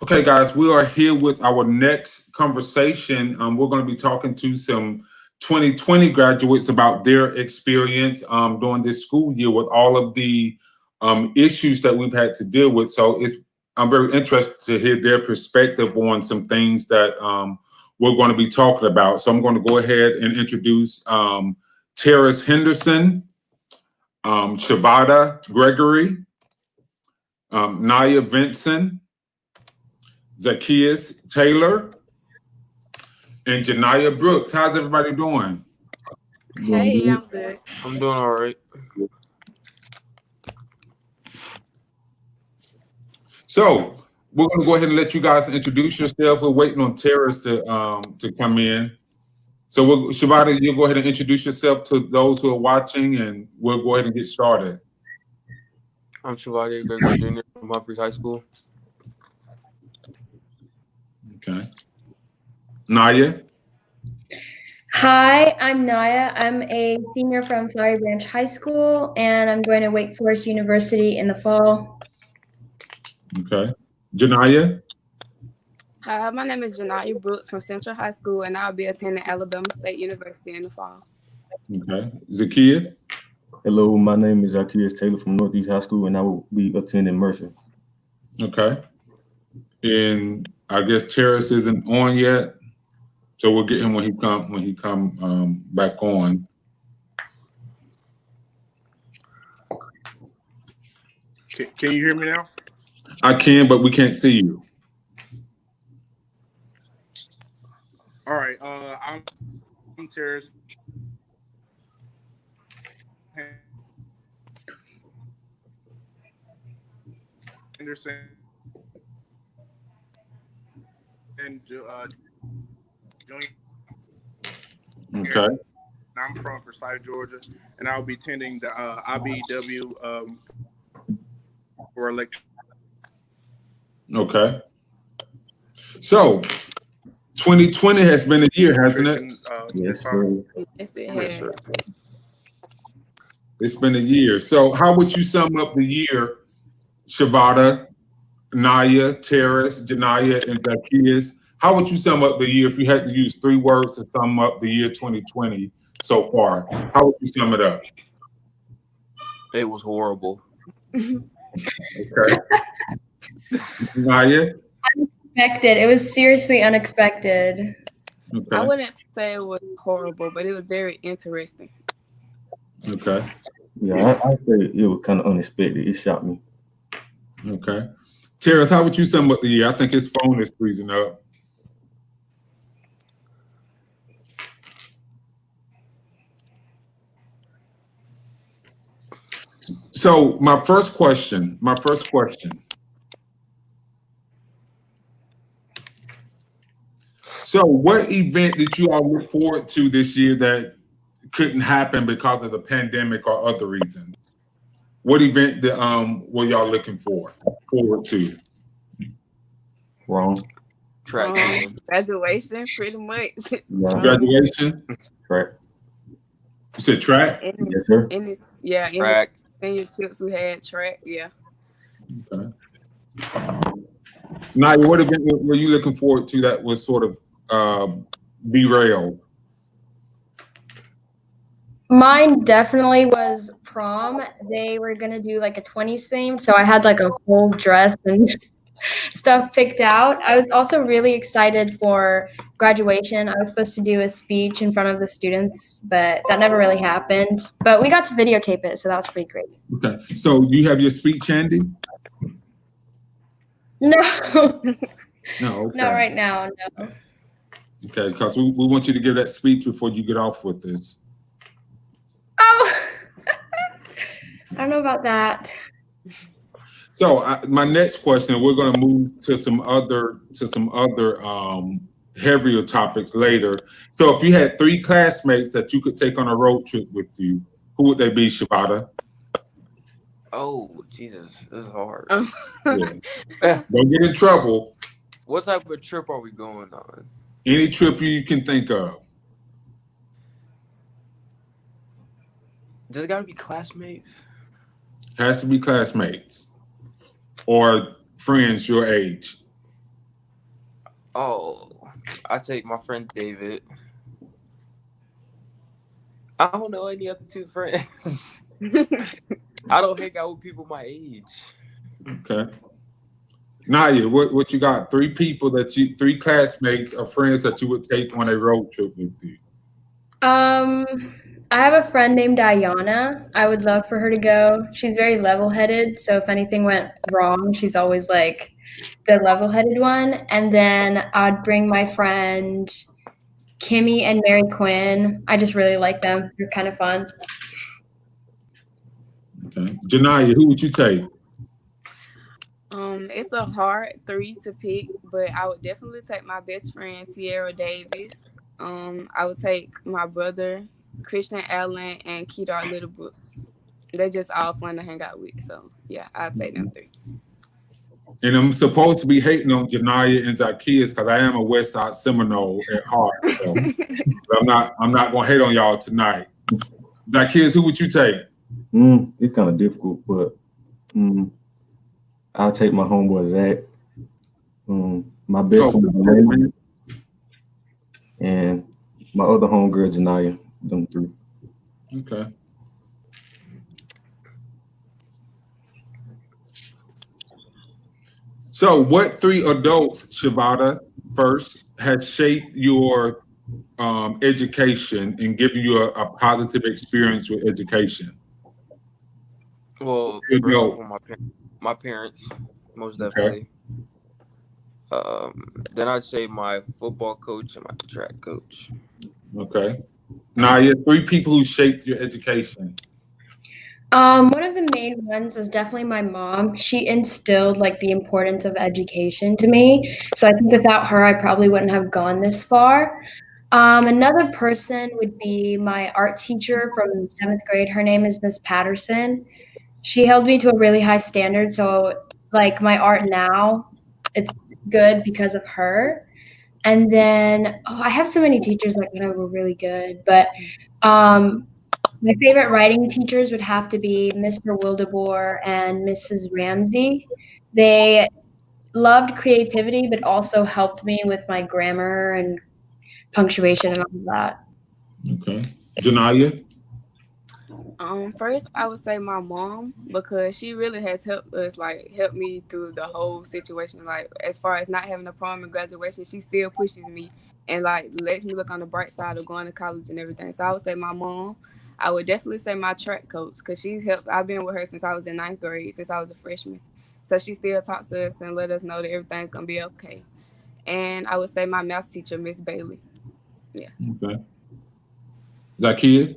Okay, guys, we are here with our next conversation. We're going to be talking to some 2020 graduates about their experience during this school year with all of the issues that we've had to deal with. I'm very interested to hear their perspective on some things that we're going to be talking about. So I'm going to go ahead and introduce Terrace Henderson, Shavada Gregory, Naya Vinson, Zacchaeus Taylor, and Janiyah Brooks. How's everybody doing? Hey, I'm good. I'm doing all right. So we're going to go ahead and let you guys introduce yourself. We're waiting on Terrace to come in. So Shavada, you'll go ahead and introduce yourself to those who are watching, and we'll go ahead and get started. I'm Shavada Gregory Jr. from Humphreys High School. Okay. Naya? Hi, I'm Naya. I'm a senior from Flowery Branch High School, and I'm going to Wake Forest University in the fall. Okay. Janiyah? Hi, my name is Janiyah Brooks from Central High School, and I'll be attending Alabama State University in the fall. Okay. Zacchaeus? Hello, my name is Zacchaeus Taylor from Northeast High School, and I will be attending Mercer. Okay. And I guess Terrace isn't on yet, so we'll get him when he come back on. Can you hear me now? I can, but we can't see you. All right. I'm Terrace Henderson and junior. Okay. I'm from Forsyth, Georgia, and I'll be attending the IBW for election. Okay. So 2020 has been a year, hasn't it? Yes, sir. Yes, it has. It's been a year. So how would you sum up the year, Shavada, Naya, Terrace, Janiyah, and Zacchaeus? How would you sum up the year if you had to use 3 words to sum up the year 2020 so far? How would you sum it up? It was horrible. Okay. Naya? Unexpected. It was seriously unexpected. Okay. I wouldn't say it was horrible, but it was very interesting. Okay. Yeah, I say it was kind of unexpected. It shocked me. Okay. Terrace, how would you sum up the year? I think his phone is freezing up. So my first question. So what event did you all look forward to this year that couldn't happen because of the pandemic or other reasons? What event were y'all looking forward to? Wrong. Track team. Graduation, pretty much. Yeah. Graduation? Track. You said track? Yes, sir. In this, yeah, in Track. the senior trips we had track, yeah. Okay. Naya, what event were you looking forward to that was sort of derailed? Mine definitely was prom. They were going to do like a 20s theme, so I had like a whole dress and stuff picked out. I was also really excited for graduation. I was supposed to do a speech in front of the students, but that never really happened. But we got to videotape it, so that was pretty great. Okay. So you have your speech handy? No, No. Okay. not right now, no. Okay, because we want you to give that speech before you get off with this. Oh, I don't know about that. So my next question, we're going to move to some other heavier topics later. So if you had 3 classmates that you could take on a road trip with you, who would they be, Shavada? Oh, Jesus. This is hard. Yeah. Don't get in trouble. What type of trip are we going on? Any trip you can think of. Does it got to be classmates? Has to be classmates or friends your age. Oh, I take my friend David. I don't know any other two friends. I don't hang out with people my age. Okay. Naya, what you got? Three classmates or friends that you would take on a road trip with you. I have a friend named Ayana. I would love for her to go. She's very level-headed, so if anything went wrong, she's always like the level-headed one. And then I'd bring my friend Kimmy and Mary Quinn. I just really like them. They're kind of fun. Okay. Janaya, who would you take? It's a hard three to pick, but I would definitely take my best friend Tierra Davis. I would take my brother Christian Allen and Kedar Littlebrooks. They're just all fun to hang out with. So yeah, I'll take them three. And I'm supposed to be hating on Janaya and Zacchaeus because I am a West Side Seminole at heart. So but I'm not gonna hate on y'all tonight. Zacchaeus, who would you take? It's kind of difficult, but I'll take my homeboy Zach. My best friend Amanda, and my other homegirl Janaya. Them three. Okay. So, what three adults, Shavada, first, has shaped your education and given you a positive experience with education? Well, Good first note. of all, my parents, most Okay. definitely. Then I'd say my football coach and my track coach. Okay. Naya, three people who shaped your education. One of the main ones is definitely my mom. She instilled like the importance of education to me. So I think without her, I probably wouldn't have gone this far. Another person would be my art teacher from 7th grade. Her name is Miss Patterson. She held me to a really high standard. So like my art now, it's good because of her. And then I have so many teachers that kind of were really good, but my favorite writing teachers would have to be Mr. Wildeboer and Mrs. Ramsey. They loved creativity, but also helped me with my grammar and punctuation and all of that. Okay. Janaya? First I would say my mom, because she really has helped me through the whole situation. Like as far as not having a prom and graduation, she still pushes me and like lets me look on the bright side of going to college and everything. So I would say my mom. I would definitely say my track coach, because she's helped. I've been with her since I was in 9th grade, since I was a freshman. So she still talks to us and let us know that everything's gonna be okay. And I would say my math teacher, Miss Bailey. Yeah. Okay. Zacchaeus?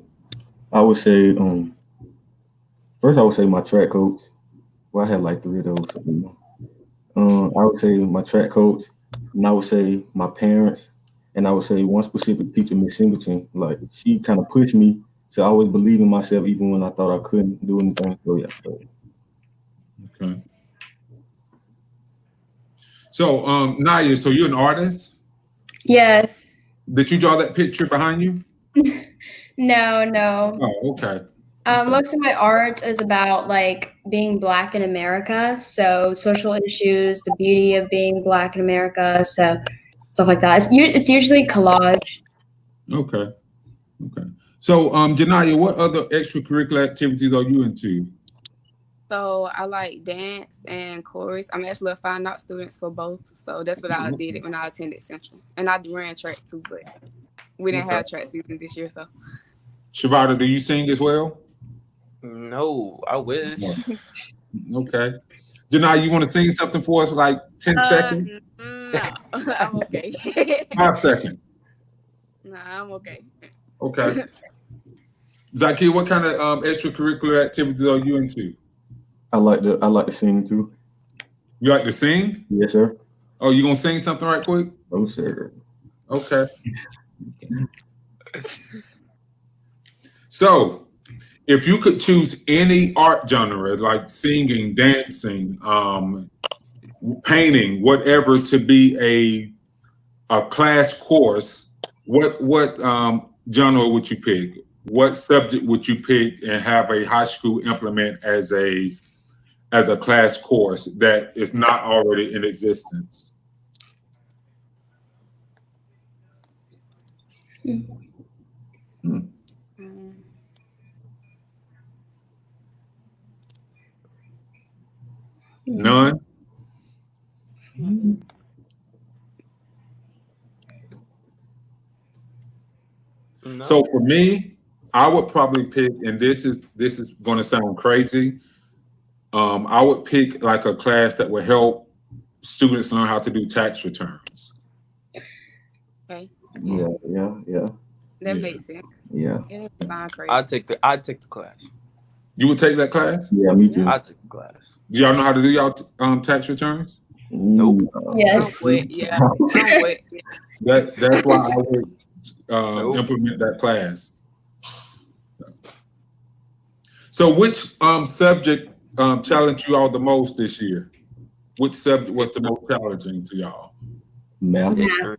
I would say first I would say my track coach. Well, I had like three of those. I would say my track coach, and I would say my parents, and I would say one specific teacher, Miss Singleton. Like she kind of pushed me to always believe in myself, even when I thought I couldn't do anything. So yeah. Okay. So, Naya, so you're an artist? Yes. Did you draw that picture behind you? No. Oh, okay. Most of my art is about like being Black in America. So social issues, the beauty of being Black in America. So stuff like that. It's usually collage. Okay. So, Janaya, what other extracurricular activities are you into? So I like dance and chorus. I'm actually a fine art student for both. So that's what I did when I attended Central. And I ran track too, but we didn't have track season this year. So Shavada, do you sing as well? No, I wish. Okay. Janaya, you want to sing something for us, like 10 seconds? No, I'm okay. 5 seconds. Nah, I'm okay. Okay. Zacchaeus, what kind of extracurricular activities are you into? I like to sing too. You like to sing? Yes, sir. Oh, you gonna sing something right quick? Oh, sir. Okay. So, if you could choose any art genre, like singing, dancing, painting, whatever, to be a class course, what genre would you pick? What subject would you pick and have a high school implement as a class course that is not already in existence? Mm. None? No. So for me, I would probably pick, and this is going to sound crazy. I would pick like a class that would help students learn how to do tax returns. Okay, Yeah. that Yeah. makes sense. Yeah. It doesn't sound crazy. I'd take the class. You would take that class? Yeah, me too. I'd take the class. Do y'all know how to do y'all tax returns? Nope. Yes. I'm with, yeah. I'm with, yeah. That's why I would Nope. implement that class. So which subject challenged you all the most this year? Which subject was the most challenging to y'all? Math. History.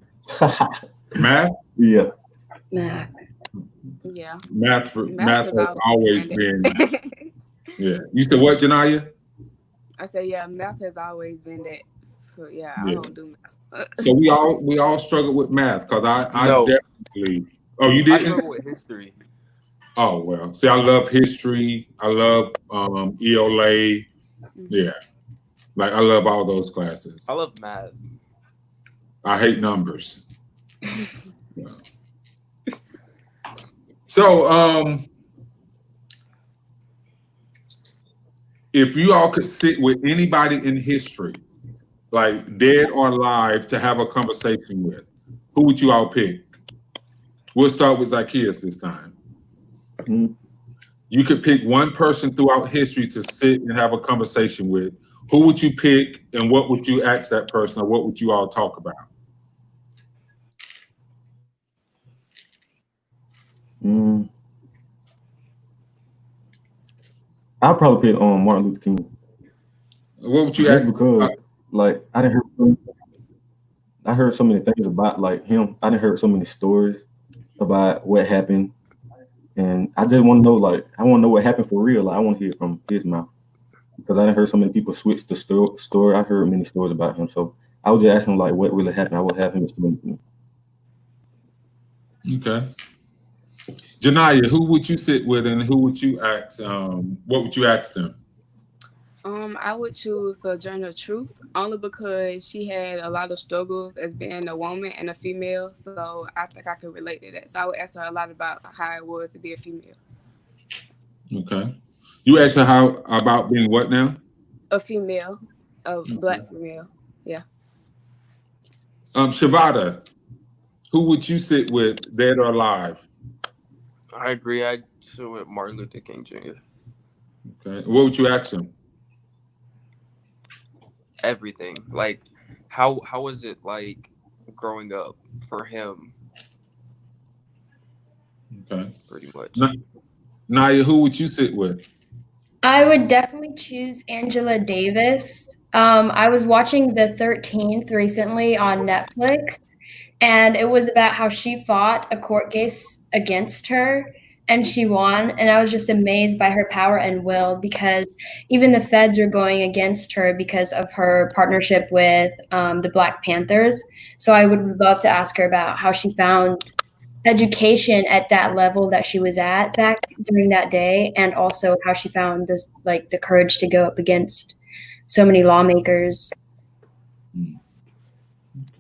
Math? Yeah. Math. Yeah. Math Math has always been. Yeah. You said what, Janaya? I say, yeah, math has always been that. So yeah, I Yeah. don't do math. So we all struggle with math because I No. definitely. Oh, you I didn't? struggle with history. Oh well. See, I love history. I love ELA. Yeah. Like I love all those classes. I love math. I hate numbers. So if you all could sit with anybody in history, like dead or alive, to have a conversation with, who would you all pick? We'll start with Zacchaeus this time. Mhm. You could pick one person throughout history to sit and have a conversation with. Who would you pick, and what would you ask that person, or what would you all talk about? I'll probably pick Martin Luther King. What would you Just ask? because, like, I heard so many things about like him. I didn't heard so many stories about what happened, and I just want to know, like, I want to know what happened for real. Like, I want to hear it from his mouth because I didn't heard so many people switch the story. I heard many stories about him, so I would just ask him like what really happened. I would have him explain to me. Okay. Janaya, who would you sit with, and who would you ask? What would you ask them? I would choose Sojourner Truth only because she had a lot of struggles as being a woman and a female. So I think I could relate to that. So I would ask her a lot about how it was to be a female. Okay. You asked her how about being what now? A female, a Black female. Yeah. Shavada, who would you sit with, dead or alive? I agree. I'd sit with Martin Luther King Jr. Okay. What would you ask him? Everything. Like, how was it like growing up for him? Okay. Pretty much. Naya, who would you sit with? I would definitely choose Angela Davis. I was watching The 13th recently on Netflix, and it was about how she fought a court case against her and she won. And I was just amazed by her power and will, because even the feds were going against her because of her partnership with the Black Panthers. So I would love to ask her about how she found education at that level that she was at back during that day, and also how she found this, like, the courage to go up against so many lawmakers.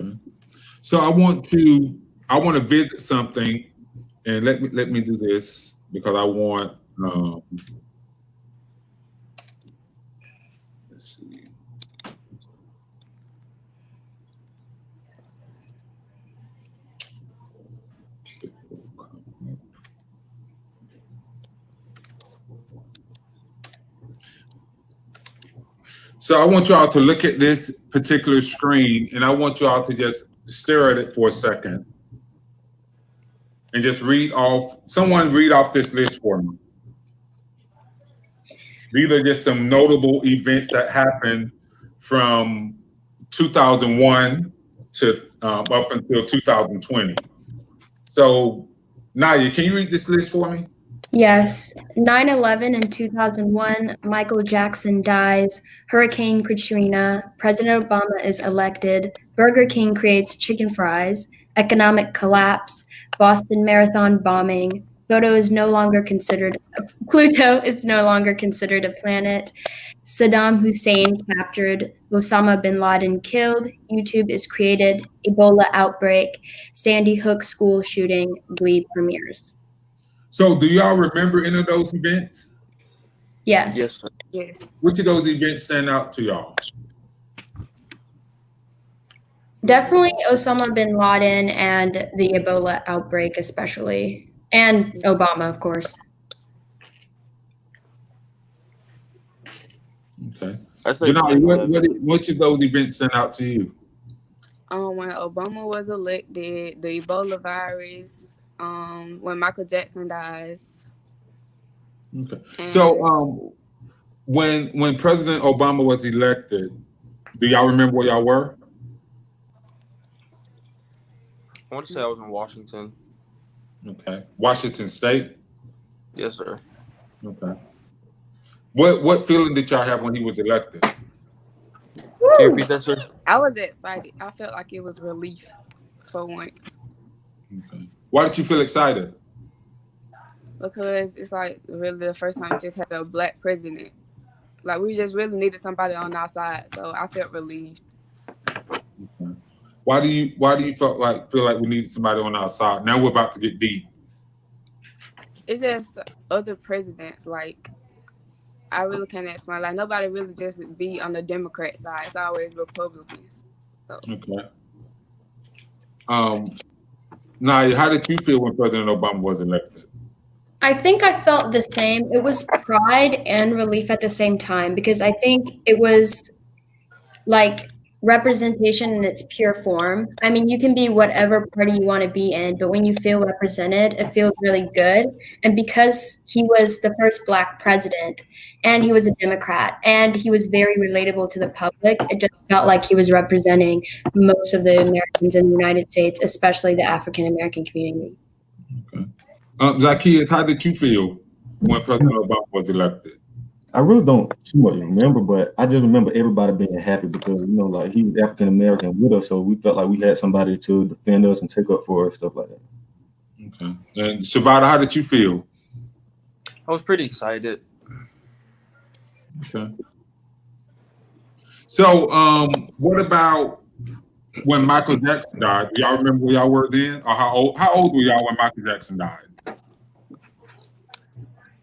Okay. So I want to visit something, and let me do this because I want let's see. So I want you all to look at this particular screen, and I want you all to just stare at it for a second and just read off this list for me. These are just some notable events that happened from 2001 to up until 2020. So, Naya, can you read this list for me? Yes, 9/11 in 2001, Michael Jackson dies, Hurricane Katrina, President Obama is elected, Burger King creates chicken fries, economic collapse, Boston Marathon bombing, Pluto is no longer considered a planet, Saddam Hussein captured, Osama bin Laden killed, YouTube is created, Ebola outbreak, Sandy Hook school shooting, Glee premieres. So do y'all remember any of those events? Yes. Yes, sir. Yes. Which of those events stand out to y'all? Definitely Osama bin Laden and the Ebola outbreak, especially. And Obama, of course. Okay. I say Janai, 9/11. which of those events stand out to you? When Obama was elected, the Ebola virus, when Michael Jackson dies. Okay. And So when President Obama was elected, do y'all remember where y'all were? I want to say I was in Washington. Okay. Washington State? Yes, sir. Okay. What feeling did y'all have when he was elected? Can you repeat that, sir? I was excited. I felt like it was relief for once. Okay. Why did you feel excited? Because it's like really the first time we just had a black president. Like we just really needed somebody on our side. So I felt relieved. Okay. Why do you feel like we needed somebody on our side? Now we're about to get deep. It's just other presidents, like I really can't explain. Like nobody really just be on the Democrat side. It's always Republicans. So. Okay. Now, how did you feel when President Obama was elected? I think I felt the same. It was pride and relief at the same time because I think it was like representation in its pure form. I mean, you can be whatever party you want to be in, but when you feel represented, it feels really good. And because he was the first Black president and he was a Democrat and he was very relatable to the public, it just felt like he was representing most of the Americans in the United States, especially the African American community. Okay. Zacchaeus, how did you feel when President Obama was elected? I really don't too much remember, but I just remember everybody being happy because, like he was African American with us, so we felt like we had somebody to defend us and take up for us, stuff like that. Okay. And Shavada, how did you feel? I was pretty excited. Okay. So, what about when Michael Jackson died? Do y'all remember where y'all were then, or how old were y'all when Michael Jackson died?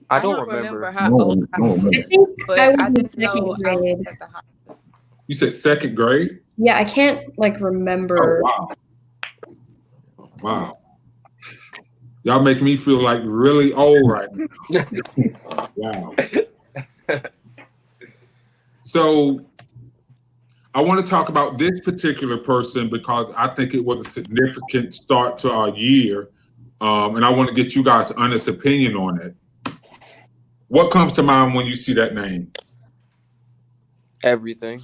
I don't remember. how old I was, I think but I was I in just know second I was grade. at the hospital. You said second grade? Yeah, I can't remember. Oh, wow. Wow. Y'all make me feel like really old right now. Wow. So I want to talk about this particular person because I think it was a significant start to our year. And I want to get you guys' honest opinion on it. What comes to mind when you see that name? Everything.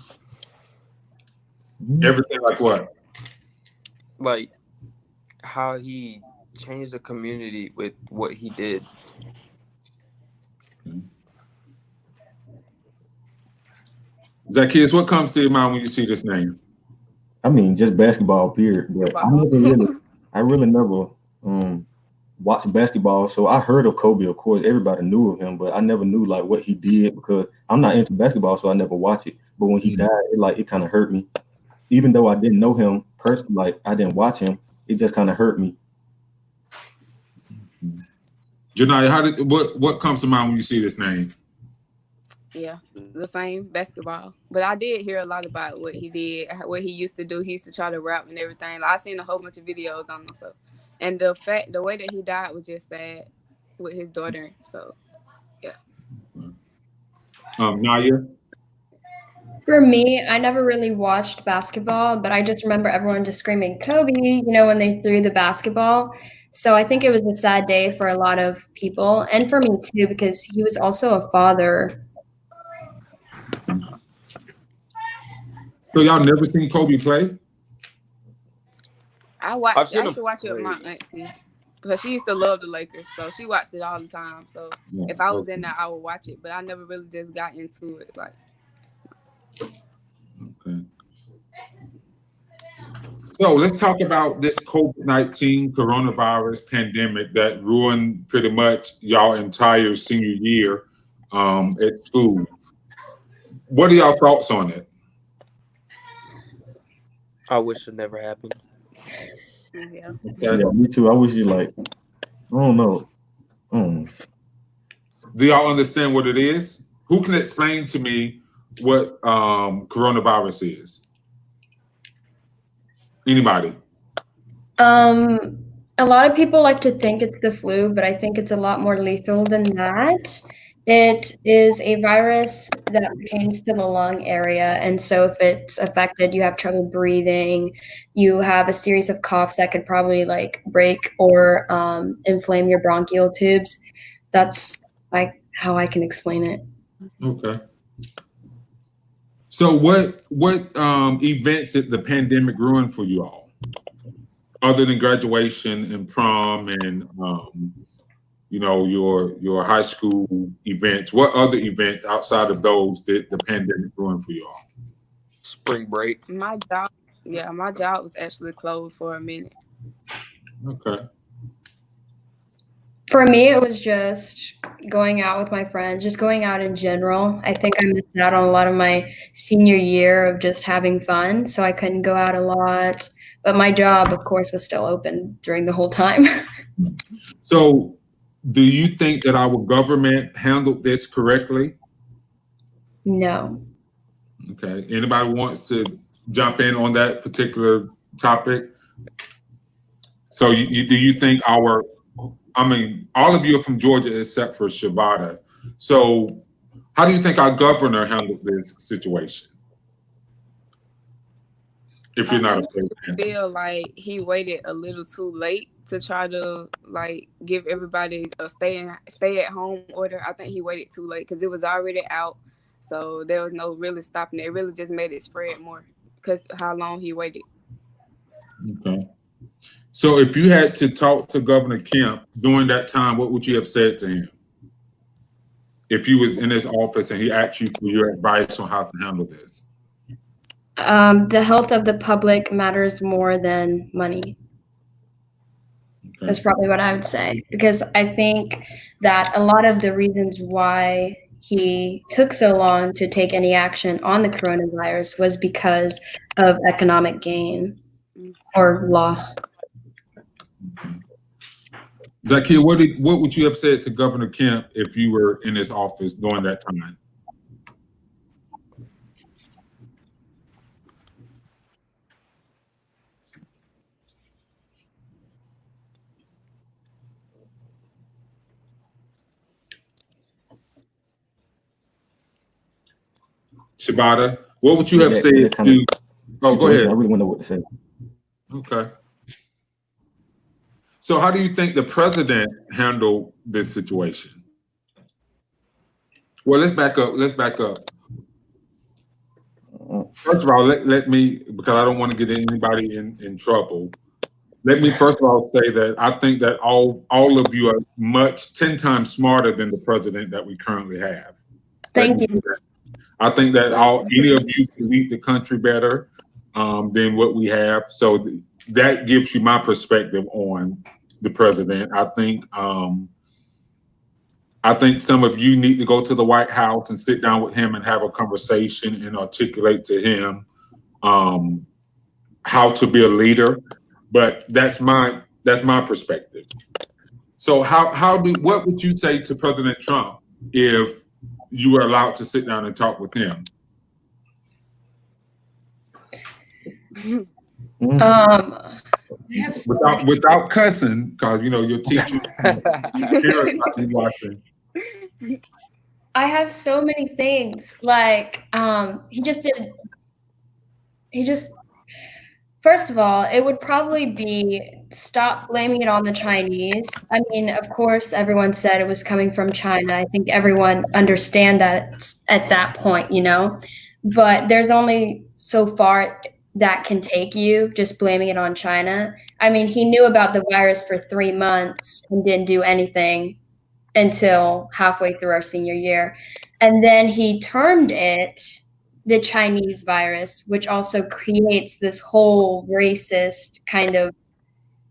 Everything like what? Like how he changed the community with what he did. Zacchaeus, what comes to your mind when you see this name? I mean, just basketball, period. But I really never watched basketball, so I heard of Kobe. Of course, everybody knew of him, but I never knew like what he did because I'm not into basketball, so I never watch it. But when he died, it kind of hurt me, even though I didn't know him personally. Like I didn't watch him, it just kind of hurt me. Janai, what comes to mind when you see this name? Yeah, the same, basketball. But I did hear a lot about what he did, what he used to do. He used to try to rap and everything. Like, I seen a whole bunch of videos on him. So, and the way that he died was just sad with his daughter. So, yeah. Naya? For me, I never really watched basketball, but I just remember everyone just screaming Kobe, when they threw the basketball. So I think it was a sad day for a lot of people and for me too, because he was also a father. So y'all never seen Kobe play? I used to watch it with my auntie because she used to love the Lakers. So she watched it all the time. So if I was in there, I would watch it. But I never really just got into it. Like. Okay. So let's talk about this COVID-19 coronavirus pandemic that ruined pretty much y'all entire senior year at school. What are y'all thoughts on it? I wish it never happened. Yeah. Okay. Yeah, me too. I wish you like, I don't know. Do y'all understand what it is? Who can explain to me what coronavirus is? Anybody? A lot of people like to think it's the flu, but I think it's a lot more lethal than that. It is a virus that pertains to the lung area, and so if it's affected, you have trouble breathing, you have a series of coughs that could probably like break or inflame your bronchial tubes. That's like how I can explain it. Okay. So what events did the pandemic ruin for you all? Other than graduation and prom and you know, your high school events, what other events outside of those did the pandemic ruin for you all? Spring break. My job was actually closed for a minute. Okay. For me, it was just going out with my friends, just going out in general. I think I missed out on a lot of my senior year of just having fun, so I couldn't go out a lot. But my job, of course, was still open during the whole time. So do you think that our government handled this correctly? No. Okay. Anybody wants to jump in on that particular topic? So do you think all of you are from Georgia except for Shabata. So how do you think our governor handled this situation? If you're not afraid to I answer. feel like he waited a little too late to try to like give everybody a stay at home order. I think he waited too late because it was already out, so there was no really stopping it. It really just made it spread more because how long he waited. Okay. So if you had to talk to Governor Kemp during that time, what would you have said to him? If you was in his office and he asked you for your advice on how to handle this? The health of the public matters more than money. Okay. That's probably what I would say, because I think that a lot of the reasons why he took so long to take any action on the coronavirus was because of economic gain or loss. Zakia, what would you have said to Governor Kemp if you were in his office during that time? Shabata, what would you have said to? Oh, go ahead. I really want to know what to say. Okay. So how do you think the president handled this situation? Well, let's back up. First of all, let me, because I don't want to get anybody in trouble. Let me first of all say that I think that all of you are 10 times smarter than the president that we currently have. Thank you. I think that any of you can lead the country better than what we have. So that gives you my perspective on the president. I think some of you need to go to the White House and sit down with him and have a conversation and articulate to him how to be a leader. But that's my perspective. So what would you say to President Trump if you were allowed to sit down and talk with him? Without cussing, because you know your teacher parents might be watching. I have so many things. Like, first of all, it would probably be stop blaming it on the Chinese. I mean, of course, everyone said it was coming from China. I think everyone understand that at that point, you know, but there's only so far that can take you just blaming it on China. I mean, he knew about the virus for 3 months and didn't do anything until halfway through our senior year. And then he termed it the Chinese virus, which also creates this whole racist kind of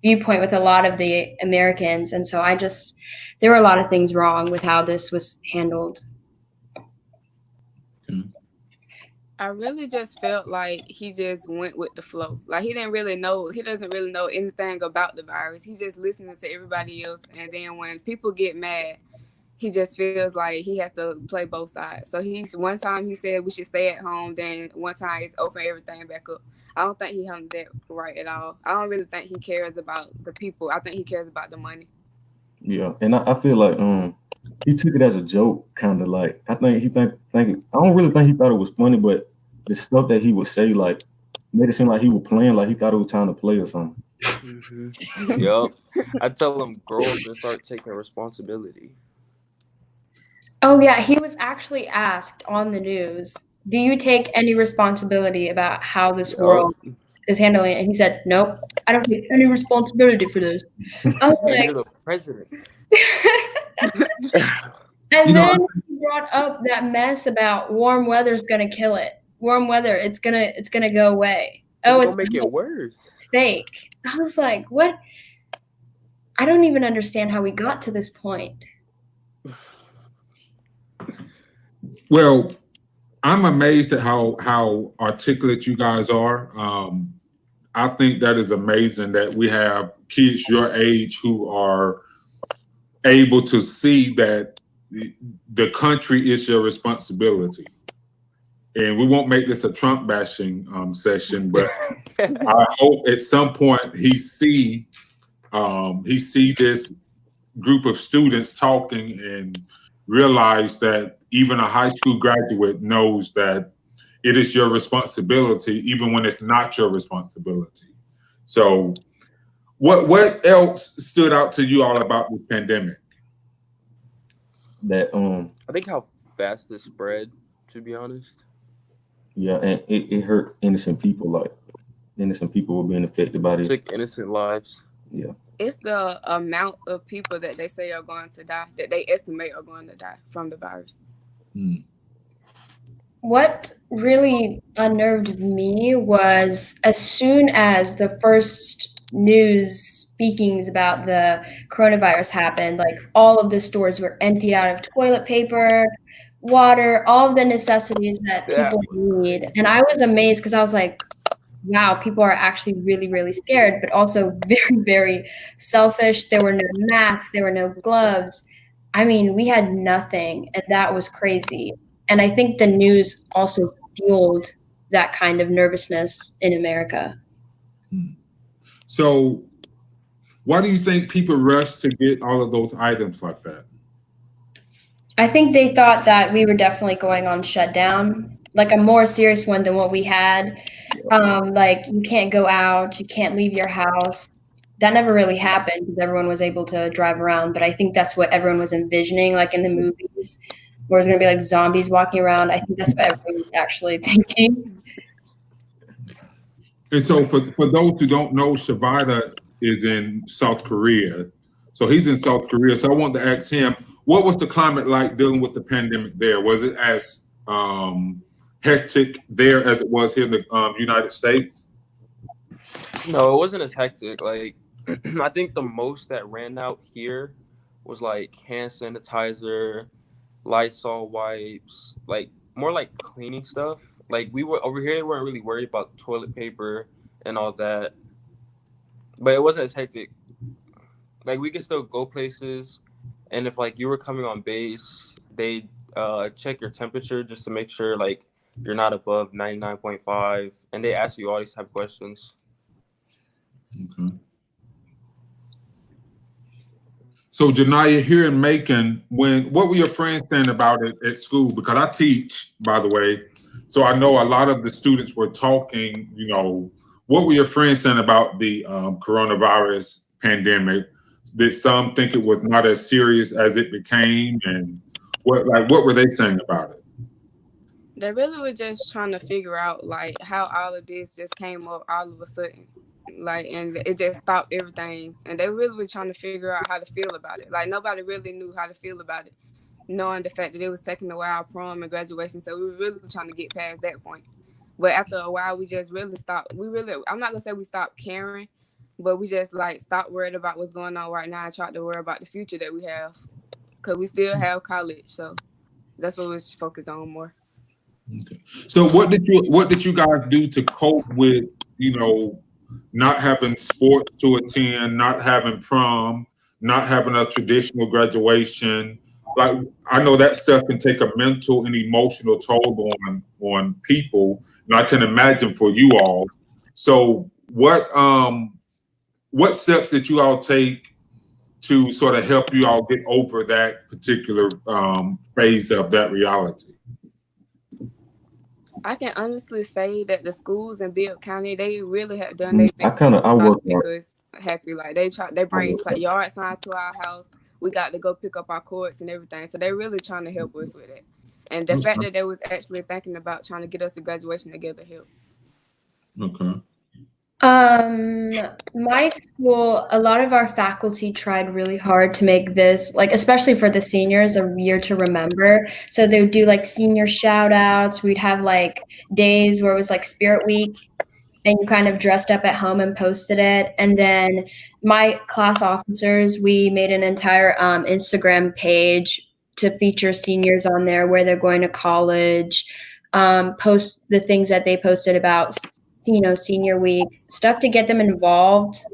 viewpoint with a lot of the Americans. And so there were a lot of things wrong with how this was handled. I really just felt like he just went with the flow. Like he doesn't really know anything about the virus. He's just listening to everybody else. And then when people get mad, he just feels like he has to play both sides. So one time he said we should stay at home. Then one time he's open everything back up. I don't think he handled that right at all. I don't really think he cares about the people. I think he cares about the money. Yeah, and I feel like he took it as a joke, kind of like I think I don't really think he thought it was funny, but the stuff that he would say like made it seem like he was playing, like he thought it was time to play or something. Mm-hmm. Yup. I tell him grow up and start taking responsibility. Oh yeah, he was actually asked on the news, "Do you take any responsibility about how this world is handling it?" And he said, "Nope, I don't take any responsibility for this." I was like, You're the president. and then he brought up that mess about warm weather's gonna kill it. Warm weather, it's gonna go away. Oh, it's gonna make it worse. It's fake. I was like, what? I don't even understand how we got to this point. Well, I'm amazed at how articulate you guys are. I think that is amazing that we have kids your age who are able to see that the country is your responsibility. And we won't make this a Trump bashing session, but I hope at some point he see this group of students talking and realize that even a high school graduate knows that it is your responsibility, even when it's not your responsibility. So what else stood out to you all about this pandemic? That I think how fast it spread, to be honest. Yeah, and it hurt innocent people. Like innocent people were being affected by this. Took innocent lives. Yeah. It's the amount of people that they say are going to die, that they estimate are going to die from the virus. What really unnerved me was as soon as the first news speakings about the coronavirus happened, like all of the stores were emptied out of toilet paper, water, all of the necessities that people need. And I was amazed because I was like, wow, people are actually really, really scared, but also very, very selfish. There were no masks, there were no gloves. I mean, we had nothing, and that was crazy. And I think the news also fueled that kind of nervousness in America. So why do you think people rush to get all of those items like that? I think they thought that we were definitely going on shutdown, like a more serious one than what we had. Like you can't go out, you can't leave your house. That never really happened because everyone was able to drive around. But I think that's what everyone was envisioning, like in the movies, where it's going to be like zombies walking around. I think that's what everyone was actually thinking. And so for those who don't know, Shavita is in South Korea. So he's in South Korea. So I want to ask him, what was the climate like dealing with the pandemic there? Was it as hectic there as it was here in the United States? No, it wasn't as hectic. Like, I think the most that ran out here was like hand sanitizer, Lysol wipes, like more like cleaning stuff. Like we were over here, they weren't really worried about toilet paper and all that. But it wasn't as hectic. Like we could still go places, and if like you were coming on base, they check your temperature just to make sure like you're not above 99.5, and they ask you all these type of questions. Okay. So Janiyah, here in Macon, what were your friends saying about it at school? Because I teach, by the way, so I know a lot of the students were talking. You know, what were your friends saying about the coronavirus pandemic? Did some think it was not as serious as it became, and what were they saying about it? They really were just trying to figure out like how all of this just came up all of a sudden. Like, and it just stopped everything. And they really were trying to figure out how to feel about it. Like, nobody really knew how to feel about it. knowing the fact that it was taking away our prom and graduation. So we were really trying to get past that point. But after a while, we just really stopped. I'm not gonna say we stopped caring, but we just like stopped worried about what's going on right now and tried to worry about the future that we have. Cause we still have college. So that's what we was focused on more. Okay. So what did you guys do to cope with, not having sports to attend, not having prom, not having a traditional graduation? Like, I know that stuff can take a mental and emotional toll on people, and I can imagine for you all. So what steps did you all take to sort of help you all get over that particular phase of that reality? I can honestly say that the schools in Bibb County, they really have done their I work make us happy. Like they bring yard signs to our house. We got to go pick up our courts and everything. So they're really trying to help us with it. And the fact that they was actually thinking about trying to get us a graduation together helped. Okay. My school, a lot of our faculty tried really hard to make this, like, especially for the seniors, a year to remember. So they would do like senior shout outs. We'd have like days where it was like Spirit Week and you kind of dressed up at home and posted it. And then my class officers, we made an entire Instagram page to feature seniors on there, where they're going to college, post the things that they posted about senior week, stuff to get them involved,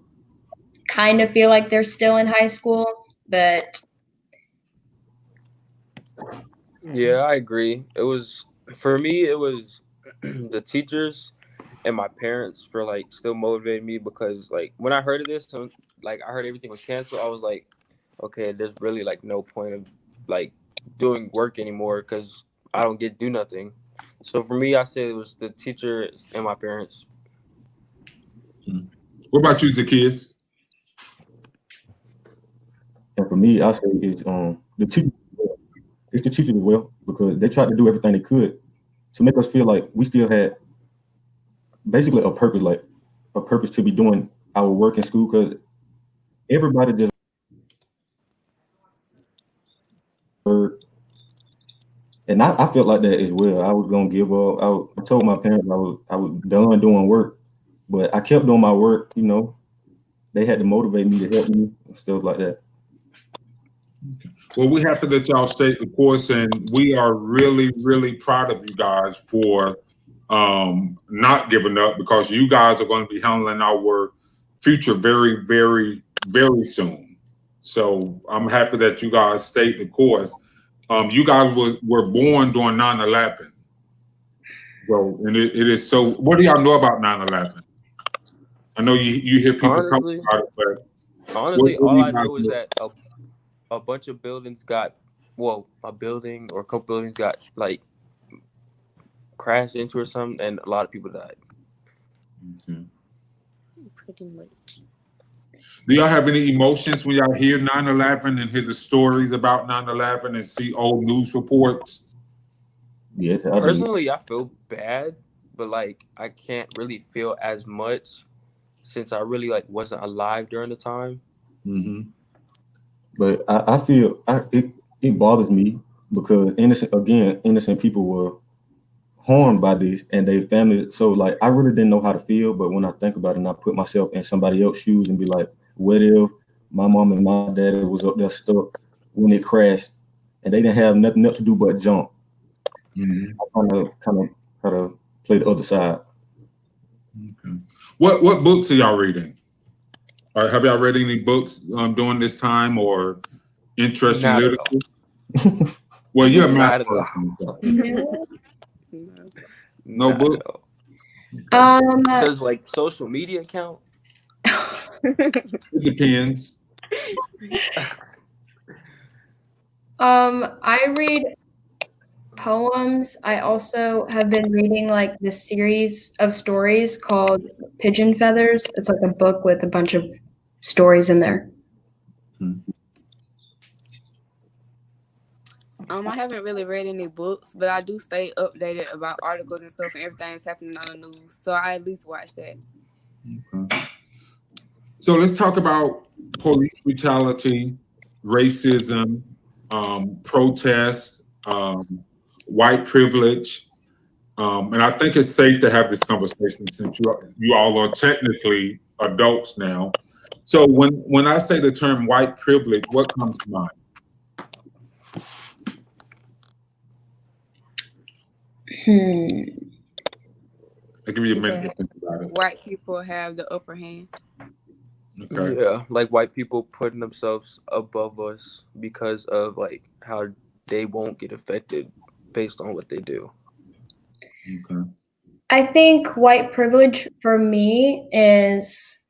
kind of feel like they're still in high school, but. Yeah, I agree. For me, it was the teachers and my parents for like still motivating me, because like when I heard of this, like I heard everything was canceled, I was like, okay, there's really like no point of like doing work anymore because I don't get to do nothing. So for me, I say it was the teachers and my parents. What about you, Zacchaeus? And for me, I say it's the teachers. It's the teachers as well, because they tried to do everything they could to make us feel like we still had basically a purpose to be doing our work in school, because everybody just. And I felt like that as well. I was gonna give up. I told my parents I was done doing work, but I kept doing my work. They had to motivate me to help me and stuff like that. Okay. Well, we're happy that y'all stayed the course, and we are really, really proud of you guys for not giving up, because you guys are going to be handling our future very, very, very soon. So I'm happy that you guys stayed the course. You guys were born during 9/11. So, and it is so. What do y'all know about 9/11? I know you hear people talk about it, but honestly, all I know is that a bunch of buildings got, a building or a couple buildings got like crashed into or something, and a lot of people died. Okay. Pretty much. Do y'all have any emotions when y'all hear 9/11 and hear the stories about 9/11 and see old news reports? Yes, personally, I feel bad, but like I can't really feel as much since I really like wasn't alive during the time. Mm-hmm. But I feel it bothers me, because innocent people were harmed by this and their families. So like I really didn't know how to feel, but when I think about it and I put myself in somebody else's shoes and be like, what if my mom and my dad was up there stuck when it crashed and they didn't have nothing else to do but jump? Mm-hmm. I kind of play the other side. Okay. What books are y'all reading? Or have y'all read any books during this time, or interesting literature? Well, you're a math person. No book. Does like social media count? It depends. I read poems. I also have been reading like this series of stories called Pigeon Feathers. It's like a book with a bunch of stories in there. I haven't really read any books, but I do stay updated about articles and stuff and everything that's happening on the news. So I at least watch that. Okay. So let's talk about police brutality, racism, protest, white privilege, and I think it's safe to have this conversation since you all are technically adults now. So when I say the term white privilege, what comes to mind? I'll give you a minute to think about it. White people have the upper hand. Okay. Yeah, like white people putting themselves above us because of like how they won't get affected based on what they do. Okay. I think white privilege for me is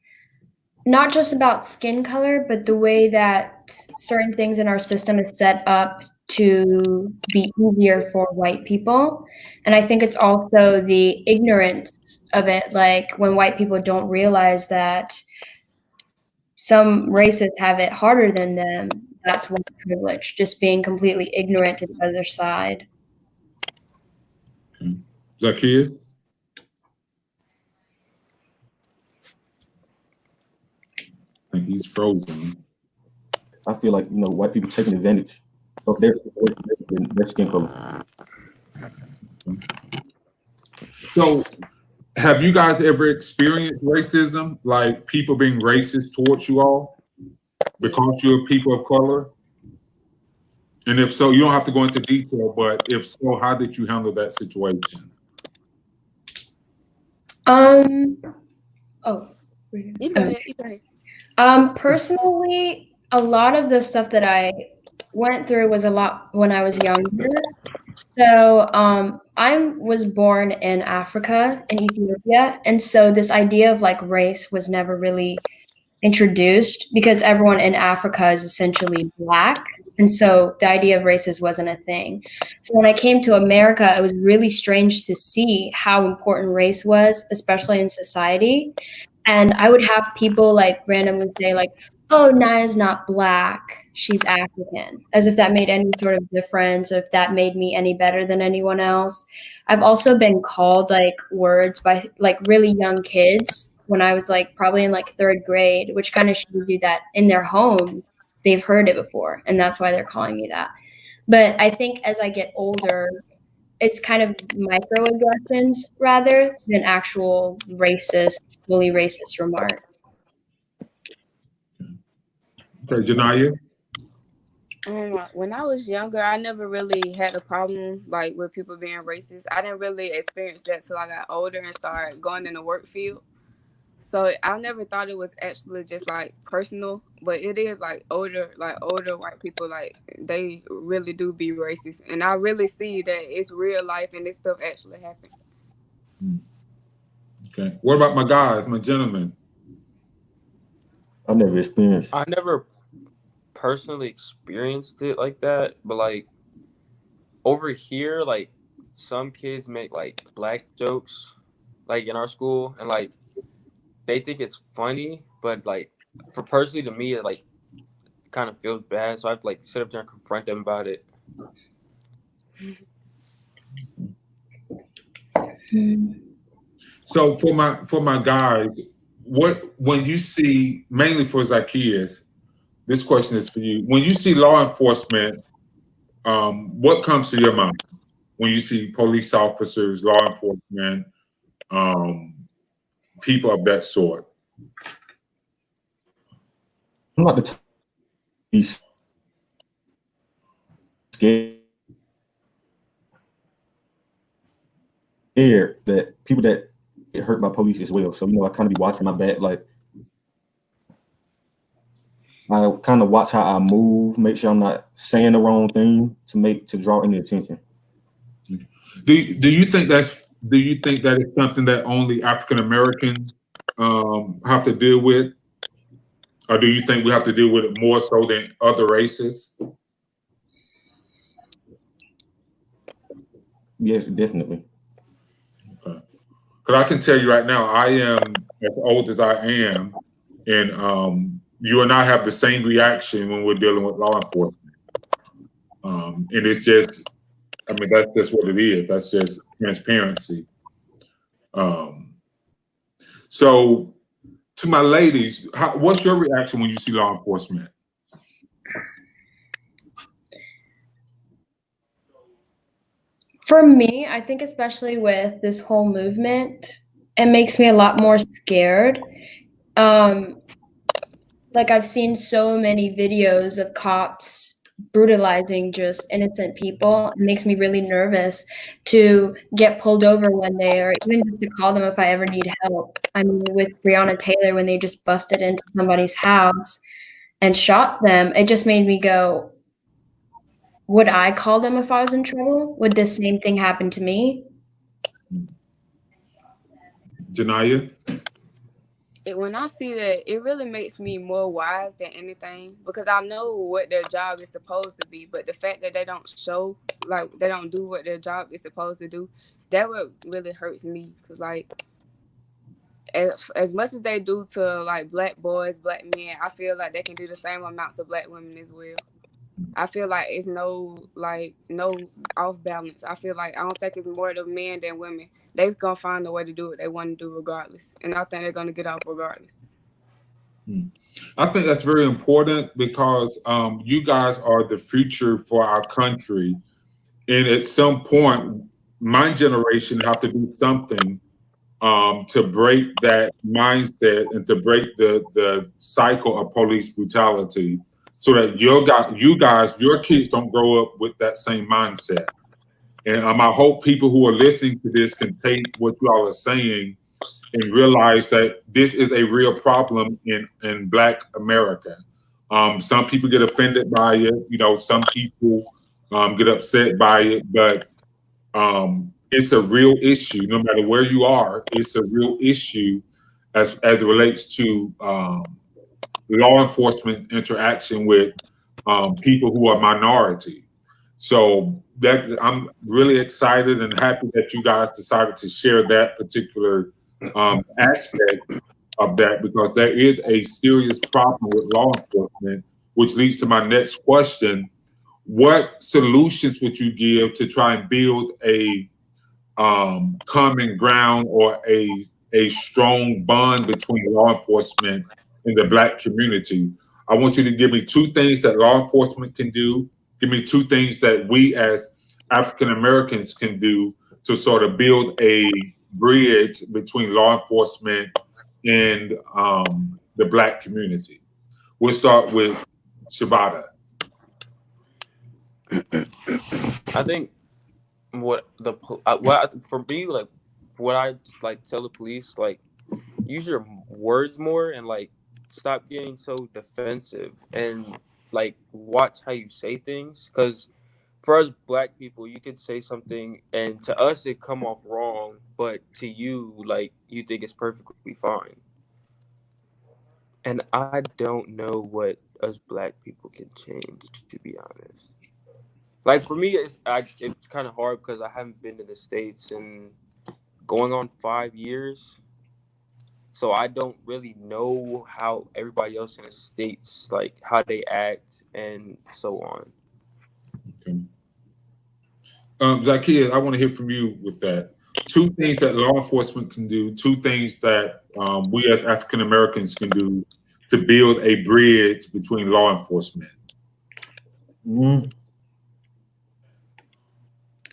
not just about skin color, but the way that certain things in our system is set up to be easier for white people. And I think it's also the ignorance of it, like when white people don't realize that some races have it harder than them. That's white privilege, just being completely ignorant to the other side. Okay. Zacchaeus? I think he's frozen. I feel like white people taking advantage of their skin color. So, have you guys ever experienced racism, like people being racist towards you all because you're people of color? And if so, you don't have to go into detail, but if so, how did you handle that situation? Oh, You go ahead. personally, a lot of the stuff that I went through was a lot when I was younger. So, I was born in Africa, in Ethiopia, and so this idea of like race was never really introduced because everyone in Africa is essentially black. And so the idea of races wasn't a thing. So when I came to America, it was really strange to see how important race was, especially in society. And I would have people like randomly say like, "Oh, Naya's not black, she's African," as if that made any sort of difference, if that made me any better than anyone else. I've also been called like words by like really young kids when I was like probably in like third grade, which kind of shows you that in their homes they've heard it before, and that's why they're calling me that. But I think as I get older, it's kind of microaggressions rather than actual fully racist remarks. Okay, Janaya? When I was younger, I never really had a problem like with people being racist. I didn't really experience that till I got older and started going in the work field. So I never thought it was actually just like personal, but it is like older white people, like they really do be racist, and I really see that it's real life and this stuff actually happened. Okay. What about my guys, my gentlemen? I never experienced. I never personally experienced it like that, but like over here, like some kids make like black jokes like in our school, and like they think it's funny, but like for personally to me, it like kind of feels bad, so I have to like sit up there and confront them about it. So for my guys, when you see, mainly for Zacchaeus, this question is for you. When you see law enforcement, what comes to your mind when you see police officers, law enforcement, people of that sort? I'm not the type to be scared that people that get hurt by police as well. So I kind of be watching my back, like I kind of watch how I move, make sure I'm not saying the wrong thing to draw any attention. Do you think that is something that only African Americans have to deal with, or do you think we have to deal with it more so than other races? Yes, definitely. Okay. Because I can tell you right now, I am as old as I am, and you and I have the same reaction when we're dealing with law enforcement. And it's just, I mean, that's just what it is. That's just transparency. So, to my ladies, what's your reaction when you see law enforcement? For me, I think especially with this whole movement, it makes me a lot more scared. Like I've seen so many videos of cops brutalizing just innocent people. It makes me really nervous to get pulled over one day or even just to call them if I ever need help. I mean, with Breonna Taylor, when they just busted into somebody's house and shot them, it just made me go, would I call them if I was in trouble? Would the same thing happen to me? Janaya? When I see that, it really makes me more wise than anything because I know what their job is supposed to be. But the fact that they don't show, like they don't do what their job is supposed to do, that what really hurts me. Cause like as much as they do to like black boys, black men, I feel like they can do the same amounts of black women as well. I feel like it's no off balance. I feel like I don't think it's more the men than women. They're gonna find a way to do what they want to do regardless. And I think they're gonna get off regardless. I think that's very important because you guys are the future for our country. And at some point, my generation have to do something to break that mindset and to break the cycle of police brutality so that your kids don't grow up with that same mindset. And I hope people who are listening to this can take what you all are saying and realize that this is a real problem in Black America. Some people get offended by it. You know, some people get upset by it, but it's a real issue. No matter where you are, it's a real issue as it relates to law enforcement interaction with people who are minority. So that I'm really excited and happy that you guys decided to share that particular aspect of that because there is a serious problem with law enforcement, which leads to my next question. What solutions would you give to try and build a common ground or a strong bond between law enforcement and the Black community? I want you to give me two things that law enforcement can do. Give me two things that we as African Americans can do to sort of build a bridge between law enforcement and the Black community. We'll start with Shabata. I think for me, like what I like tell the police, like use your words more and like stop getting so defensive and like watch how you say things, because for us Black people, you could say something and to us it come off wrong, but to you, like, you think it's perfectly fine. And I don't know what us Black people can change, to be honest. Like for me, it's kind of hard because I haven't been to the States in going on 5 years. So I don't really know how everybody else in the States, like how they act and so on. Okay. Zakia, I want to hear from you with that. Two things that law enforcement can do, two things that we as African Americans can do to build a bridge between law enforcement.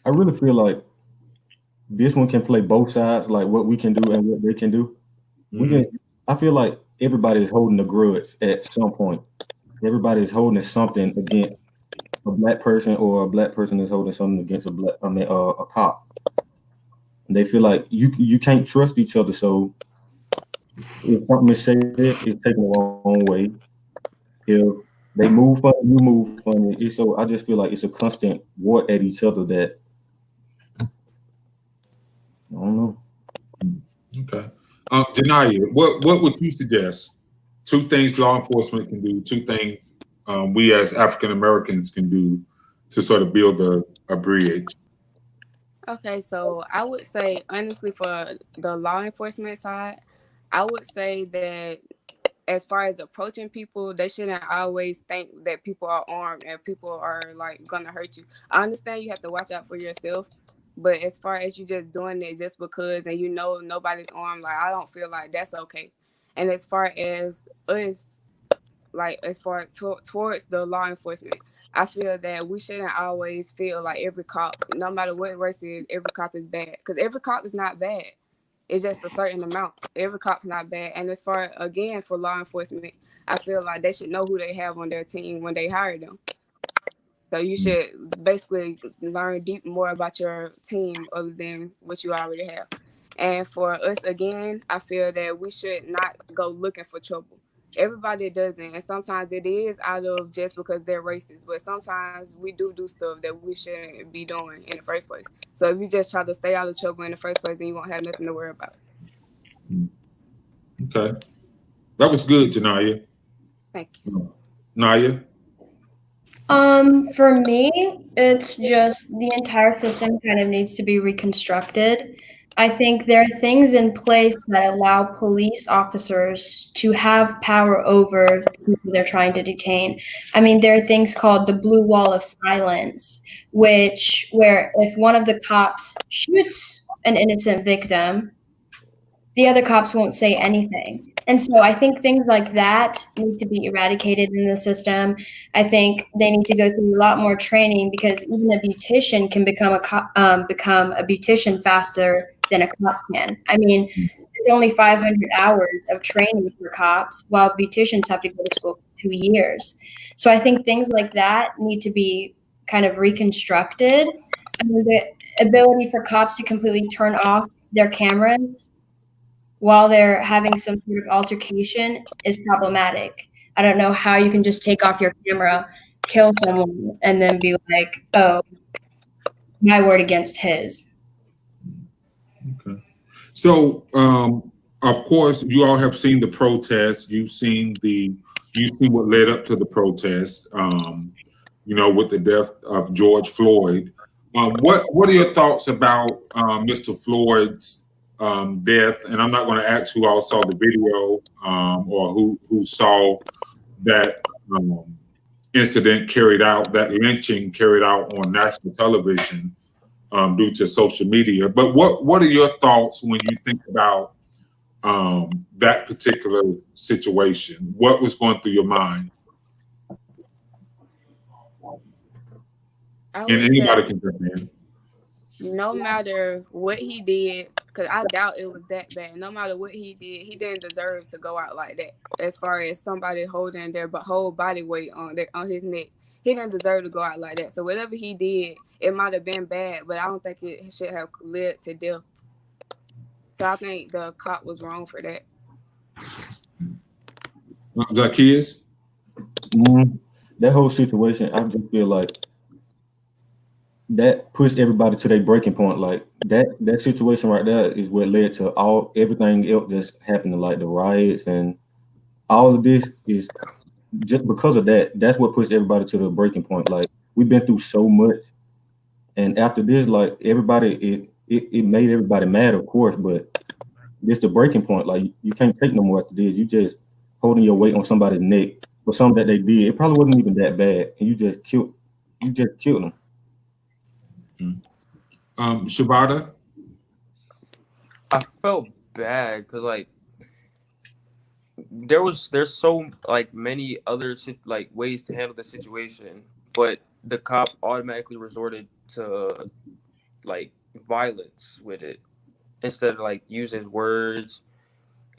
I really feel like this one can play both sides, like what we can do and what they can do. I feel like everybody is holding a grudge at some point. Everybody is holding something against a Black person, or a Black person is holding something against a cop. And they feel like you can't trust each other. So if something is said, it's taken the wrong way. If they move funny, you move funny. So I just feel like it's a constant war at each other that I don't know. Okay. Janaya, what would you suggest? Two things law enforcement can do, two things we as African Americans can do to sort of build a bridge. Okay, so I would say honestly for the law enforcement side, I would say that as far as approaching people, they shouldn't always think that people are armed and people are like gonna hurt you. I understand you have to watch out for yourself, but as far as you just doing it just because and you know nobody's armed, like I don't feel like that's okay. And as far as us, like as far towards the law enforcement, I feel that we shouldn't always feel like every cop, no matter what race it is, every cop is bad. Because every cop is not bad. It's just a certain amount. Every cop's not bad. And as far, again, for law enforcement, I feel like they should know who they have on their team when they hire them. So you should basically learn more about your team other than what you already have. And for us, again, I feel that we should not go looking for trouble. Everybody doesn't, and sometimes it is out of just because they're racist, but sometimes we do stuff that we shouldn't be doing in the first place. So if you just try to stay out of trouble in the first place, then you won't have nothing to worry about. Okay. That was good, Janaya. Thank you. Naya? For me, it's just the entire system kind of needs to be reconstructed. I think there are things in place that allow police officers to have power over the people they're trying to detain. I mean, there are things called the blue wall of silence, where if one of the cops shoots an innocent victim, the other cops won't say anything. And so I think things like that need to be eradicated in the system. I think they need to go through a lot more training, because even a beautician can become a beautician faster than a cop can. I mean, there's only 500 hours of training for cops, while beauticians have to go to school for 2 years. So I think things like that need to be kind of reconstructed. I mean, the ability for cops to completely turn off their cameras while they're having some sort of altercation is problematic. I don't know how you can just take off your camera, kill someone, and then be like, oh, my word against his. Okay. So, of course, you all have seen the protest. You've seen what led up to the protest, with the death of George Floyd. What are your thoughts about Mr. Floyd's death? And I'm not going to ask who all saw the video or who saw that incident carried out, that lynching carried out on national television due to social media. But what are your thoughts when you think about that particular situation? What was going through your mind? And anybody can jump in. No matter what he did, because I doubt it was that bad. No matter what he did, he didn't deserve to go out like that. As far as somebody holding their whole body weight on his neck, he didn't deserve to go out like that. So whatever he did, it might have been bad, but I don't think it should have led to death. So I think the cop was wrong for that. Zacchaeus? That whole situation, I just feel like that pushed everybody to their breaking point. Like that situation right there is what led to everything else that's happening, like the riots and all of this is just because of that. That's what pushed everybody to the breaking point. Like we've been through so much, and after this, like everybody, it made everybody mad, of course, but it's the breaking point. Like you can't take no more after this. You just holding your weight on somebody's neck for something that they did. It probably wasn't even that bad, and you just killed them. Shabada? I felt bad because like there's so like many other like ways to handle the situation, but the cop automatically resorted to like violence with it instead of like use his words,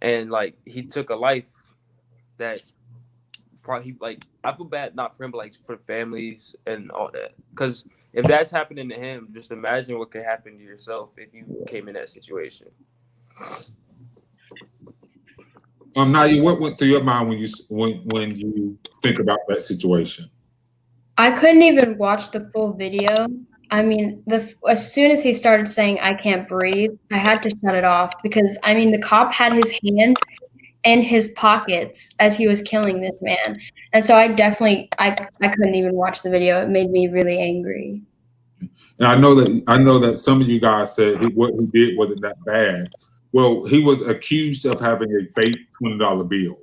and like he took a life that probably like I feel bad not for him but like for families and all that, because if that's happening to him, just imagine what could happen to yourself if you came in that situation. Nadia, what went through your mind when you think about that situation? I couldn't even watch the full video. I mean, as soon as he started saying "I can't breathe," I had to shut it off, because I mean the cop had his hands in his pockets as he was killing this man, and so I couldn't even watch the video. It made me really angry. And I know that some of you guys said what he did wasn't that bad. Well, he was accused of having a fake $20 bill.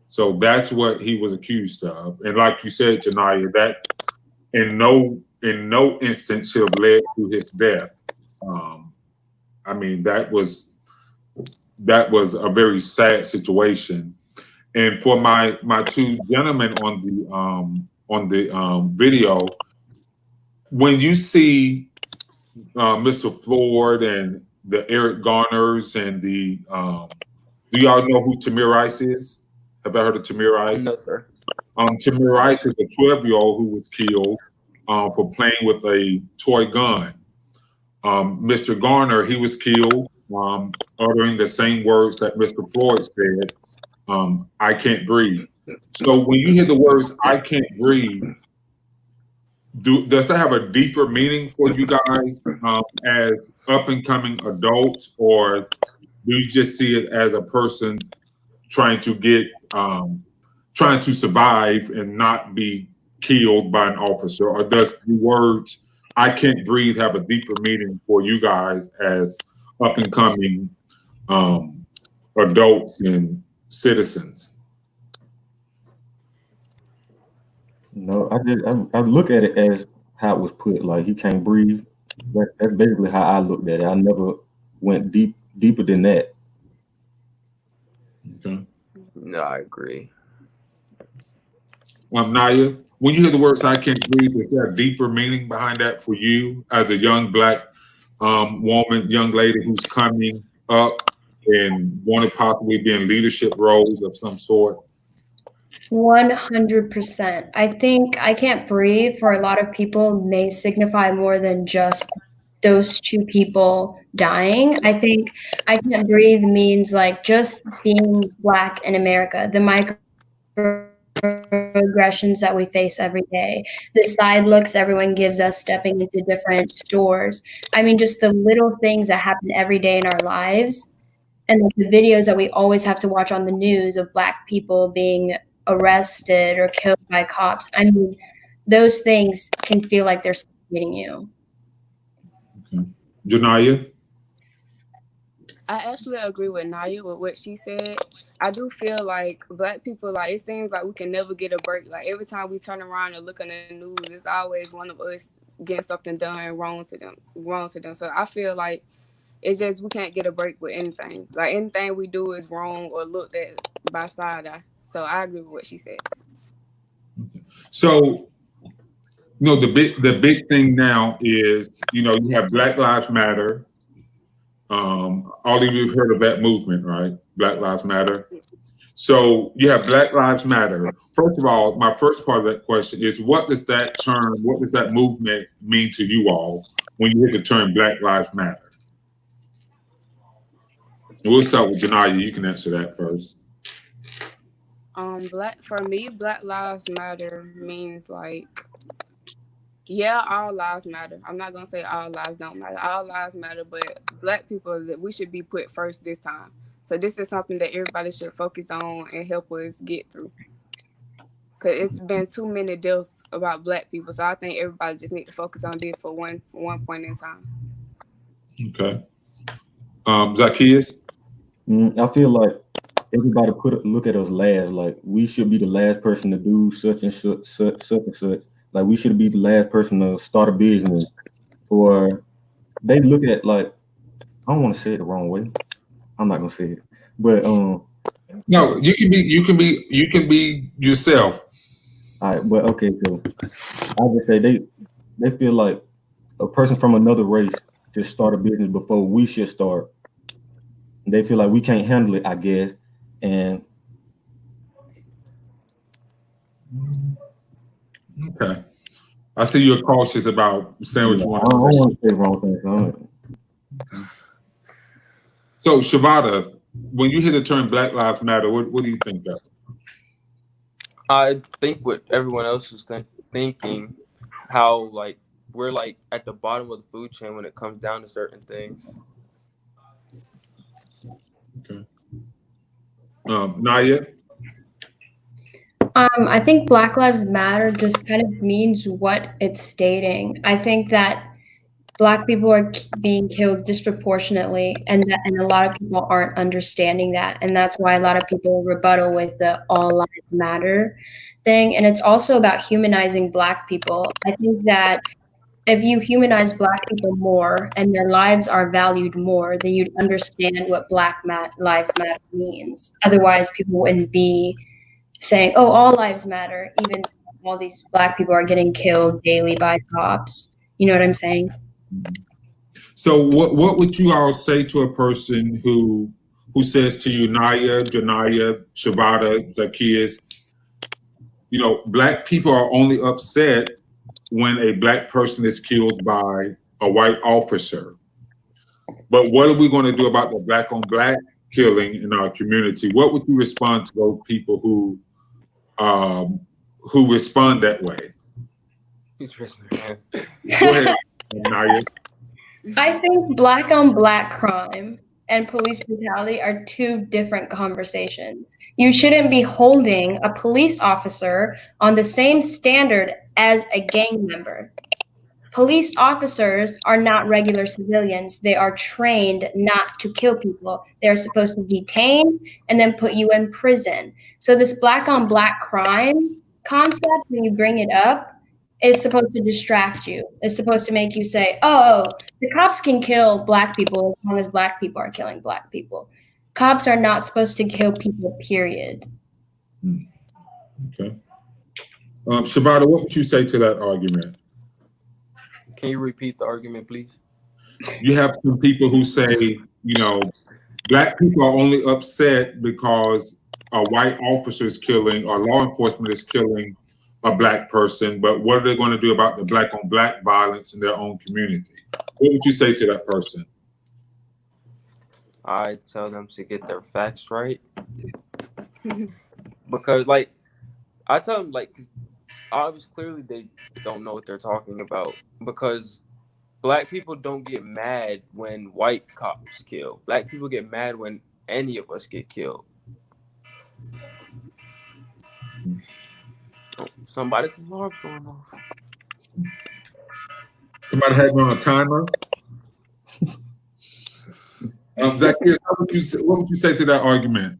So that's what he was accused of. And like you said, Janaya, that in no instance should have led to his death. I mean, that was a very sad situation. And for my two gentlemen on on the video. When you see Mr. Floyd and the Eric Garners and the do y'all know who Tamir Rice is? Have I heard of Tamir Rice? No, sir. Tamir Rice is a 12-year-old who was killed for playing with a toy gun. Mr. Garner, he was killed uttering the same words that Mr. Floyd said, I can't breathe. So when you hear the words, I can't breathe, does that have a deeper meaning for you guys as up-and-coming adults, or do you just see it as a person trying to survive and not be killed by an officer? Or does the words, I can't breathe, have a deeper meaning for you guys as up-and-coming adults and citizens? No, I look at it as how it was put. Like, he can't breathe. That's basically how I looked at it. I never went deeper than that. Okay. No, I agree. Naya, when you hear the words "I can't breathe," is there a deeper meaning behind that for you as a young Black woman, young lady who's coming up and want to possibly be in leadership roles of some sort? 100%. I think I can't breathe for a lot of people may signify more than just those two people dying. I think I can't breathe means like just being Black in America, the microaggressions that we face every day, the side looks everyone gives us stepping into different stores. I mean, just the little things that happen every day in our lives, and the videos that we always have to watch on the news of Black people being arrested or killed by cops. I mean, those things can feel like they're suffocating you. Okay. Janaya? I actually agree with Naya with what she said. I do feel like Black people, like, it seems like we can never get a break. Like, every time we turn around and look on the news, it's always one of us getting something done wrong to them. So I feel like it's just we can't get a break with anything. Like, anything we do is wrong or looked at by side eye. So I agree with what she said. So, the big thing now is, you have Black Lives Matter. All of you have heard of that movement, right? Black Lives Matter. So you have Black Lives Matter. First of all, my first part of that question is, what does that movement mean to you all when you hear the term Black Lives Matter? And we'll start with Janaya. You can answer that first. For me, Black Lives Matter means like, yeah, all lives matter. I'm not gonna say all lives don't matter. All lives matter, but Black people, that we should be put first this time. So this is something that everybody should focus on and help us get through. Cause it's been too many deaths about Black people, so I think everybody just need to focus on this for one point in time. Okay. Zacchaeus? I feel like everybody look at us last. Like, we should be the last person to do such and such. Like, we should be the last person to start a business. Or they look at, like, I don't want to say it the wrong way. I'm not gonna say it, but no, you can be yourself. All right, but okay, so I would say they feel like a person from another race should start a business before we should start. They feel like we can't handle it, I guess, and okay. I see you're cautious about saying what you want I don't want to say the wrong thing. So Shavada, when you hear the term Black Lives Matter, what do you think of? I think what everyone else is thinking, how like we're like at the bottom of the food chain when it comes down to certain things. Okay. Naya? I think Black Lives Matter just kind of means what it's stating. I think that Black people are being killed disproportionately, and a lot of people aren't understanding that, and that's why a lot of people rebuttal with the all lives matter thing. And it's also about humanizing Black people. I think that if you humanize Black people more and their lives are valued more, then you'd understand what Black Lives Matter means. Otherwise, people wouldn't be saying, "Oh, all lives matter," even all these Black people are getting killed daily by cops. You know what I'm saying? So what would you all say to a person who says to you, Naya, Janaya, Shavada, Zacchaeus, you know, Black people are only upset when a Black person is killed by a white officer. But what are we going to do about the Black on Black killing in our community? What would you respond to those people who respond that way? Who's raising their hand? Go ahead, Naya. I think Black on Black crime and police brutality are two different conversations. You shouldn't be holding a police officer on the same standard as a gang member. Police officers are not regular civilians. They are trained not to kill people. They're supposed to detain and then put you in prison. So this Black on Black crime concept, when you bring it up, is supposed to distract you. It's supposed to make you say, oh, the cops can kill Black people as long as Black people are killing Black people. Cops are not supposed to kill people, period. Okay. Shavada, what would you say to that argument? Can you repeat the argument, please? You have some people who say, you know, Black people are only upset because a white officer is killing or law enforcement is killing a Black person, but what are they going to do about the Black on Black violence in their own community? What would you say to that person? I tell them to get their facts right. Because, like, I tell them, like, obviously, clearly they don't know what they're talking about. Because Black people don't get mad when white cops kill. Black people get mad when any of us get killed. Oh, somebody's alarm's going off. Somebody had me on a timer. Zacchaeus, what would you say to that argument?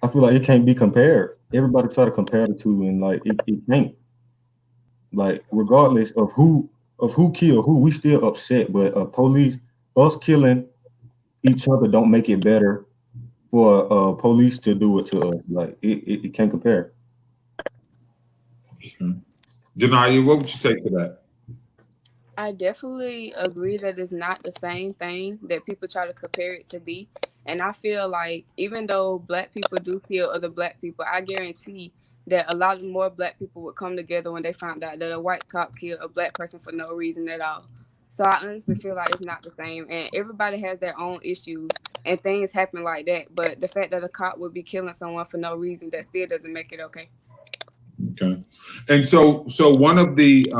I feel like it can't be compared. Everybody try to compare the two, and like it can't. Like regardless of who killed who, we still upset. But police, us killing each other don't make it better for police to do it to us. Like it can't compare. Janaya, what would you say to that? I definitely agree that it's not the same thing that people try to compare it to be. And I feel like even though Black people do kill other Black people, I guarantee that a lot more Black people would come together when they found out that a white cop killed a Black person for no reason at all. So I honestly feel like it's not the same. And everybody has their own issues and things happen like that. But the fact that a cop would be killing someone for no reason, that still doesn't make it okay. Okay, and so one of the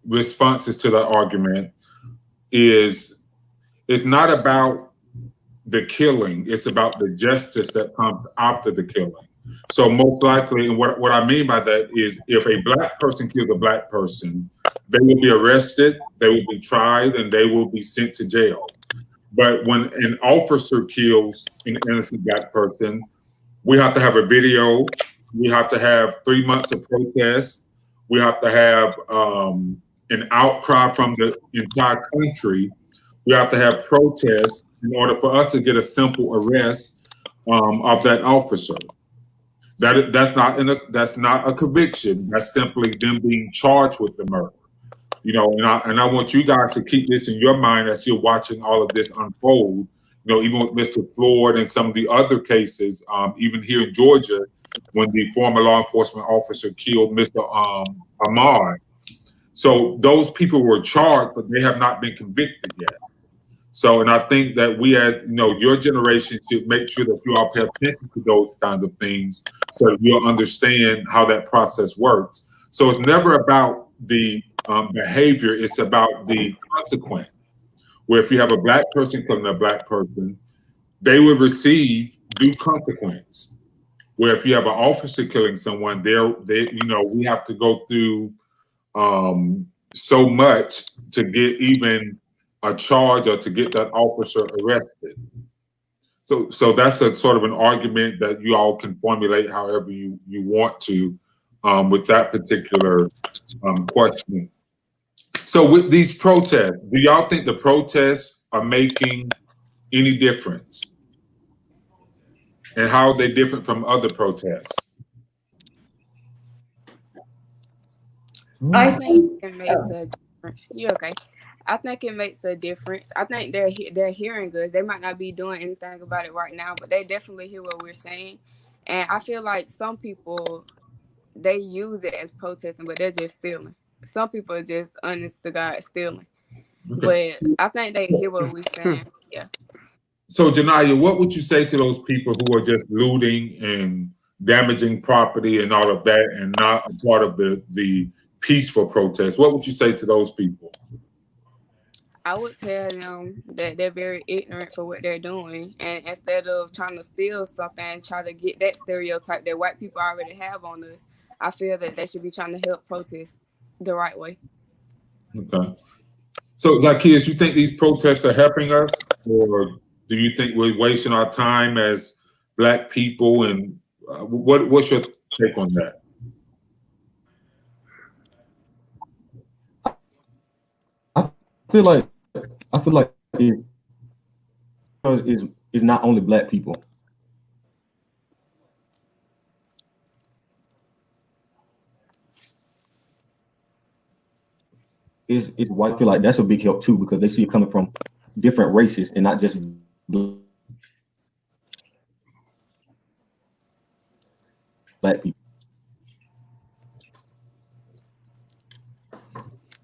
responses to that argument is it's not about the killing; it's about the justice that comes after the killing. So most likely, and what I mean by that is, if a Black person kills a Black person, they will be arrested, they will be tried, and they will be sent to jail. But when an officer kills an innocent Black person, we have to have a video. We have to have 3 months of protest. We have to have an outcry from the entire country. We have to have protests in order for us to get a simple arrest of that officer. That's not a conviction. That's simply them being charged with the murder. You know, and I want you guys to keep this in your mind as you're watching all of this unfold. You know, even with Mr. Floyd and some of the other cases, even here in Georgia, when the former law enforcement officer killed Mr. Ahmaud. So those people were charged, but they have not been convicted yet. So, and I think that we, as you know, your generation should make sure that you all pay attention to those kinds of things, so that you'll understand how that process works. So it's never about the behavior; it's about the consequence. Where if you have a Black person killing a Black person, they will receive due consequence. Where if you have an officer killing someone, we have to go through so much to get even a charge or to get that officer arrested. So that's a sort of an argument that you all can formulate however you want to with that particular question. So with these protests, do y'all think the protests are making any difference? And how are they different from other protests? I I think think it makes a difference. You okay? I think it makes a difference. I think they're hearing us. They might not be doing anything about it right now, but they definitely hear what we're saying. And I feel like some people they use it as protesting, but they're just stealing. Some people are just honest to God stealing. Okay. But I think they hear what we're saying. Yeah. So, Janaya, what would you say to those people who are just looting and damaging property and all of that and not a part of the peaceful protest? What would you say to those people? I would tell them that they're very ignorant for what they're doing. And instead of trying to steal something and try to get that stereotype that white people already have on us, I feel that they should be trying to help protest the right way. Okay. So, Zacchaeus, you think these protests are helping us, or do you think we're wasting our time as Black people? And what's your take on that? I feel like it is not only Black people. Is white. I feel like that's a big help too because they see it coming from different races and not just Black people.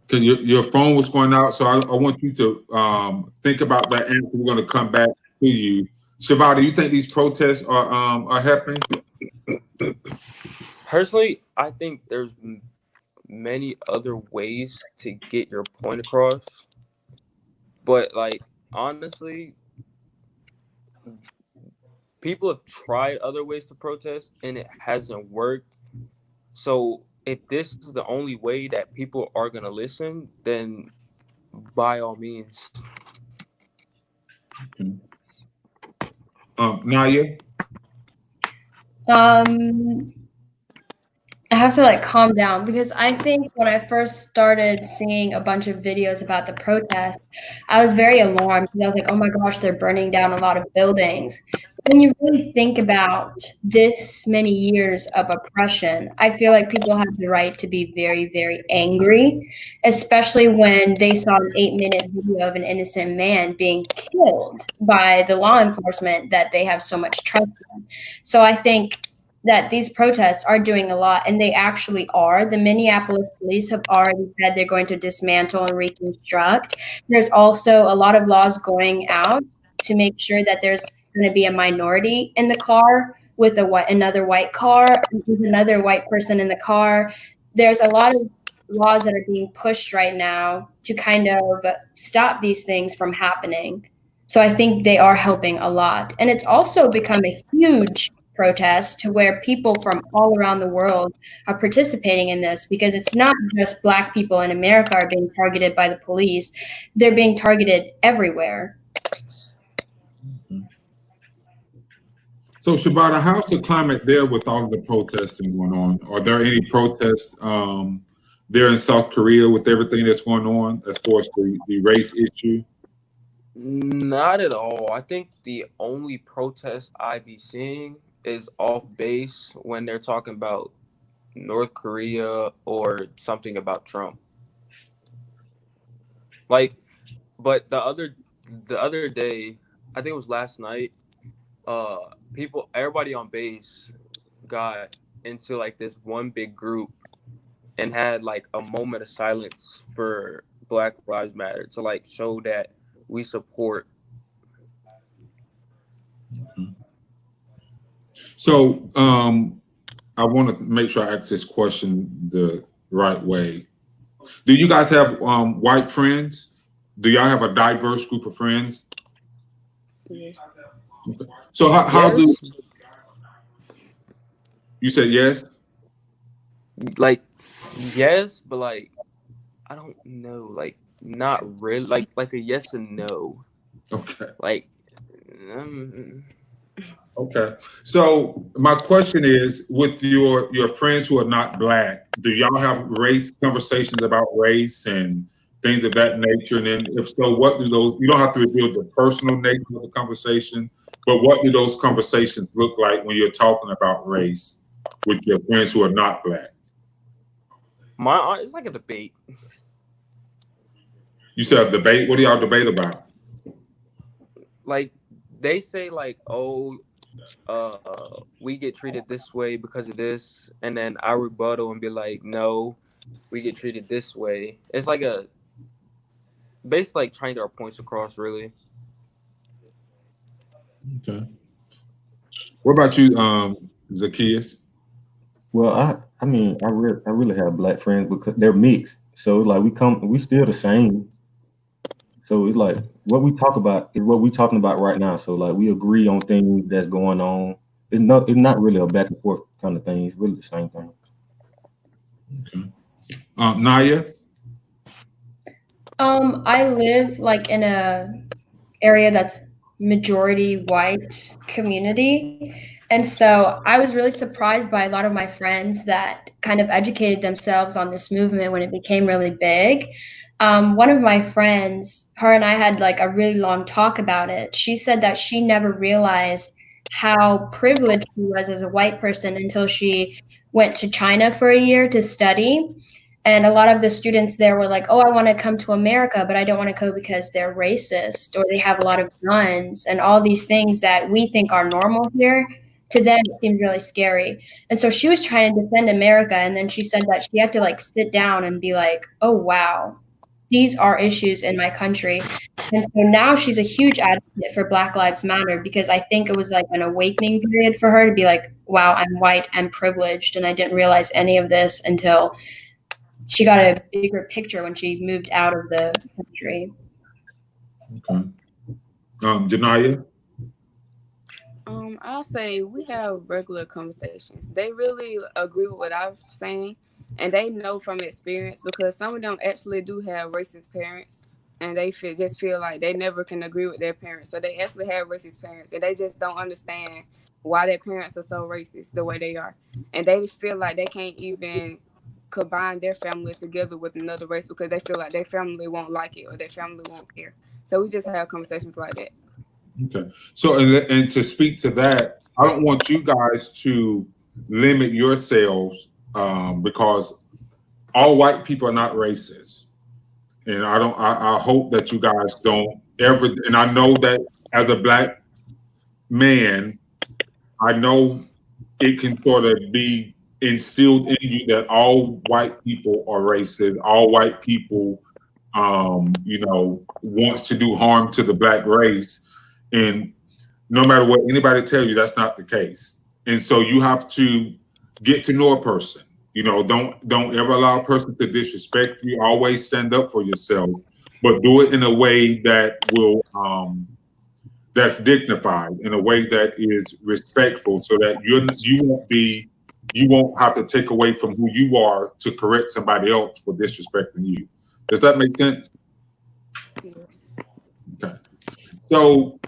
Because your phone was going out, so I want you to think about that answer. We're going to come back to you. Shavada, do you think these protests are helping? Personally, I think there's many other ways to get your point across. But like honestly, people have tried other ways to protest and it hasn't worked. So if this is the only way that people are gonna listen, then by all means. Naya? I have to like calm down because I think when I first started seeing a bunch of videos about the protest, I was very alarmed because I was like, oh my gosh, they're burning down a lot of buildings. But when you really think about this many years of oppression, I feel like people have the right to be very, very angry, especially when they saw an 8-minute video of an innocent man being killed by the law enforcement that they have so much trust in. So I think that these protests are doing a lot, and they actually are. The Minneapolis police have already said they're going to dismantle and reconstruct. There's also a lot of laws going out to make sure that there's going to be a minority in the car with another white car, with another white person in the car. There's a lot of laws that are being pushed right now to kind of stop these things from happening. So I think they are helping a lot. And it's also become a huge protest to where people from all around the world are participating in this because it's not just Black people in America are being targeted by the police. They're being targeted everywhere. So, Shabata, how's the climate there with all of the protesting going on? Are there any protests there in South Korea with everything that's going on as far as the race issue? Not at all. I think the only protest I be seeing is off base when they're talking about North Korea or something about Trump. Like, but the other day, I think it was last night, everybody on base got into like this one big group and had like a moment of silence for Black Lives Matter to like show that we support. So I want to make sure I ask this question the right way. Do you guys have white friends? Do y'all have a diverse group of friends? Yes. Okay. So how Yes. do you said yes? Like, yes, but like, I don't know, like, not really, like a yes and no. Okay. Like, Okay. So my question is, with your friends who are not Black, do y'all have race conversations about race and things of that nature? And then if so, what do those, you don't have to reveal the personal nature of the conversation, but what do those conversations look like when you're talking about race with your friends who are not Black? It's like a debate. You said a debate. What do y'all debate about? Like they say, like, oh, we get treated this way because of this, and then I rebuttal and be like, no, we get treated this way. It's like basically like trying to get our points across, really. Okay. What about you, Zacchaeus? Well, I mean, I really have black friends because they're mixed. So like we still the same. So it's like what we talk about is what we talking about right now. So like we agree on things that's going on. It's not really a back and forth kind of thing. It's really the same thing. Okay. Naya? I live like in a area that's majority white community. And so I was really surprised by a lot of my friends that kind of educated themselves on this movement when it became really big. One of my friends, her and I had like a really long talk about it. She said that she never realized how privileged she was as a white person until she went to China for a year to study. And a lot of the students there were like, oh, I want to come to America, but I don't want to go because they're racist or they have a lot of guns and all these things that we think are normal here. To them, it seemed really scary. And so she was trying to defend America. And then she said that she had to like sit down and be like, oh, wow, these are issues in my country. And so now she's a huge advocate for Black Lives Matter because I think it was like an awakening period for her to be like, wow, I'm white and privileged. And I didn't realize any of this until she got a bigger picture when she moved out of the country. Okay. Janaya? I'll say we have regular conversations. They really agree with what I'm saying, and they know from experience because some of them actually do have racist parents, and they just feel like they never can agree with their parents. So they actually have racist parents, and they just don't understand why their parents are so racist the way they are, and they feel like they can't even combine their family together with another race because they feel like their family won't like it or their family won't care. So we just have conversations like that. Okay. So, and to speak to that, I don't want you guys to limit yourselves because all white people are not racist. And I hope that you guys don't ever, and I know that as a Black man, I know it can sort of be instilled in you that all white people are racist, all white people, wants to do harm to the Black race. And no matter what anybody tell you, that's not the case. And so you have to get to know a person. Don't ever allow a person to disrespect you. Always stand up for yourself, but do it in a way that will that's dignified, in a way that is respectful, so that you won't have to take away from who you are to correct somebody else for disrespecting you. Does that make sense? Yes. Okay. So,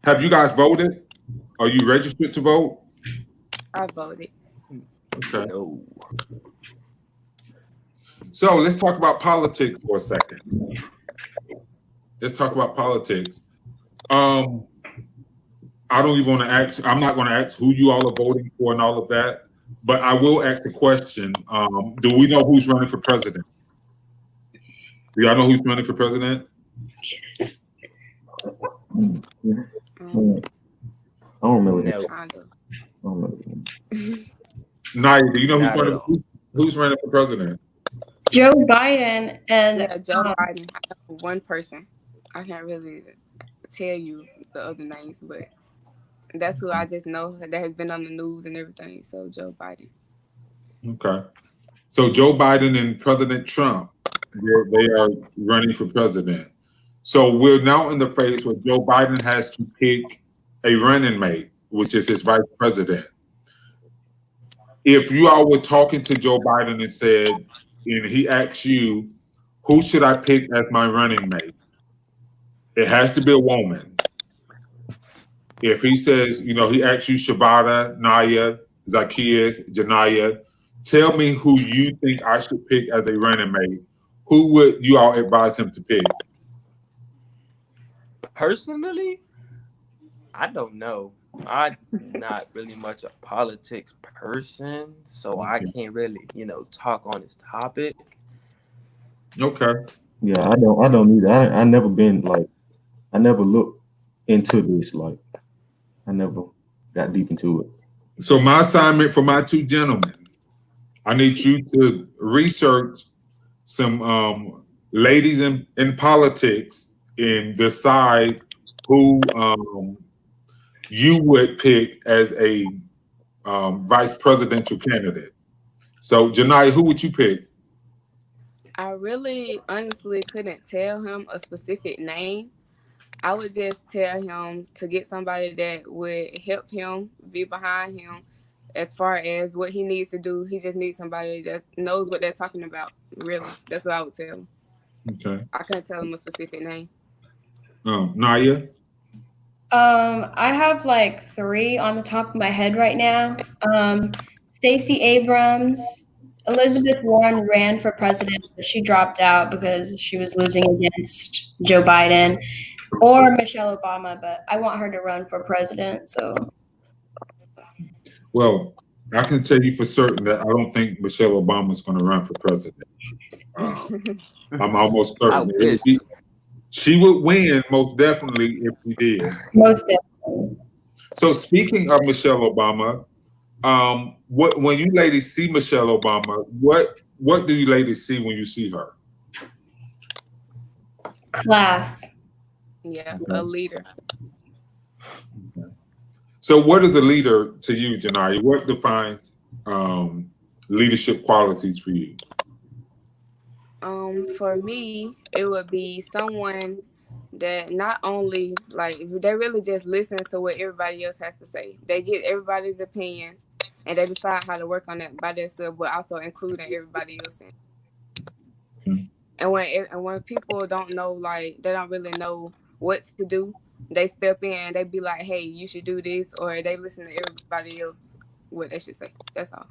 have you guys voted? Are you registered to vote? I voted. Okay. No. So let's talk about politics for a second. Let's talk about politics. I don't even want to ask. I'm not going to ask who you all are voting for and all of that, but I will ask a question. Do we know who's running for president? Do y'all know who's running for president? I don't remember. No. I don't remember. Naya, do you know Not at all. who's running for president? Joe Biden and Yeah, Joe Biden. I know one person. I can't really tell you the other names, but that's who I just know that has been on the news and everything. So Joe Biden. Okay. So Joe Biden and President Trump, they are running for president. So we're now in the phase where Joe Biden has to pick a running mate, which is his vice president. If you all were talking to Joe Biden and said, and he asked you, who should I pick as my running mate? It has to be a woman. If he says, he asks you, Shavada, Naya, Zacchaeus, Janaya, tell me who you think I should pick as a running mate. Who would you all advise him to pick? Personally, I don't know. I'm not really much a politics person, so I can't really, talk on this topic. Okay. Yeah, I don't either. I never been like, I never looked into this. Like, I never got deep into it. So my assignment for my two gentlemen, I need you to research some ladies in politics and decide who you would pick as a vice presidential candidate. So Janai, who would you pick? I really honestly couldn't tell him a specific name. I would just tell him to get somebody that would help him, be behind him as far as what he needs to do. He just needs somebody that knows what they're talking about. Really, that's what I would tell him. Okay. I couldn't tell him a specific name. Naya? I have like 3 on the top of my head right now. Stacey Abrams, Elizabeth Warren ran for president, but she dropped out because she was losing against Joe Biden, or Michelle Obama, but I want her to run for president. So, Well, I can tell you for certain that I don't think Michelle Obama is going to run for president. I'm almost certain. I wish. She would win most definitely if she did. most definitely. So speaking of Michelle Obama, when you ladies see Michelle Obama, what do you ladies see when you see her? Class. Yeah, a leader. So what is a leader to you, Janai? What defines leadership qualities for you? For me, it would be someone that not only like they really just listen to what everybody else has to say. They get everybody's opinions and they decide how to work on it by themselves, but also including everybody else in. Okay. And when people don't know, like they don't really know what to do, they step in and they be like, "Hey, you should do this," or they listen to everybody else what they should say. That's all.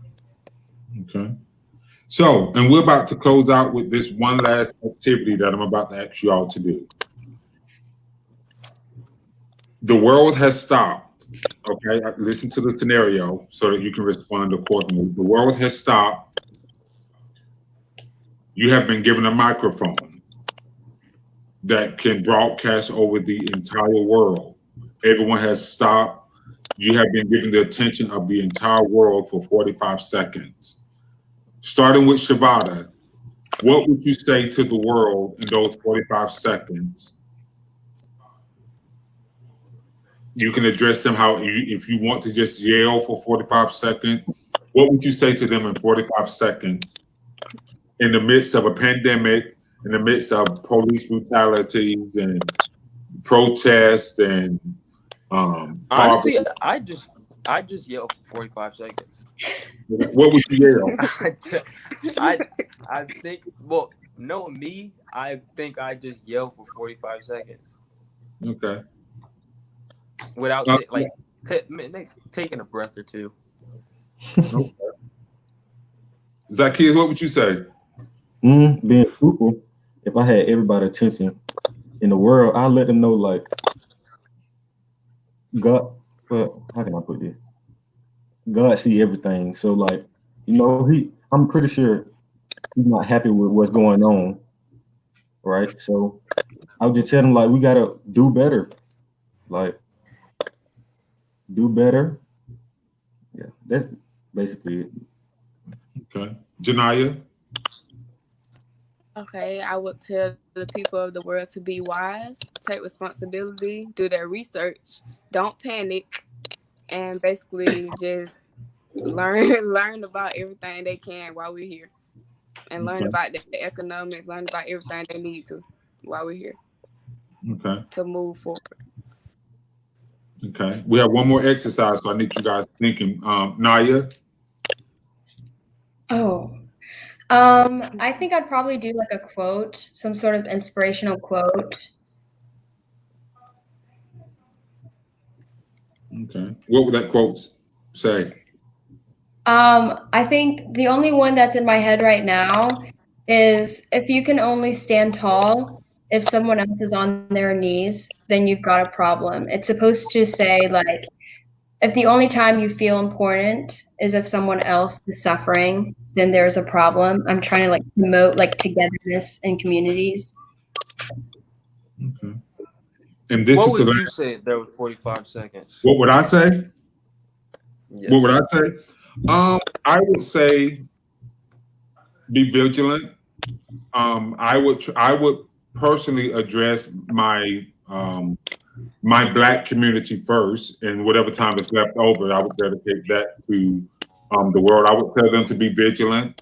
Okay. So, and we're about to close out with this one last activity that I'm about to ask you all to do. The world has stopped. Okay, listen to the scenario so that you can respond accordingly. The world has stopped. You have been given a microphone that can broadcast over the entire world. Everyone has stopped. You have been given the attention of the entire world for 45 seconds. Starting with Shavada, what would you say to the world in those 45 seconds? You can address them if you want to just yell for 45 seconds. What would you say to them in 45 seconds in the midst of a pandemic, in the midst of police brutalities and protests and Honestly, I just yell for 45 seconds. What would you yell? I think, well, knowing me, I think I just yell for 45 seconds. Okay. Without taking a breath or two. Okay. Zacchaeus, what would you say? Being truthful, if I had everybody's attention in the world, I'd let them know, like, God, well, how can I put this? God see everything. So, like, I'm pretty sure he's not happy with what's going on, right? So I would just tell him, like, we got to do better. Like, do better. Yeah, that's basically it. Okay. Janaya? Okay, I would tell the people of the world to be wise, take responsibility, do their research, don't panic, and basically just learn about everything they can while we're here. And learn about the economics, learn about everything they need to while we're here. Okay. To move forward. Okay. We have one more exercise, so I need you guys thinking. Naya? I think I'd probably do like a quote, some sort of inspirational quote. Okay. What would that quote say? I think the only one that's in my head right now is, if you can only stand tall if someone else is on their knees, then you've got a problem. It's supposed to say, like, if the only time you feel important is if someone else is suffering, then there's a problem. I'm trying to like promote like togetherness in communities. Okay. And this What is the would you say there was 45 seconds? what would I say? Yes. What would I say? I would say be vigilant. I would personally address my my Black community first, and whatever time is left over, I would dedicate that to the world. I would tell them to be vigilant.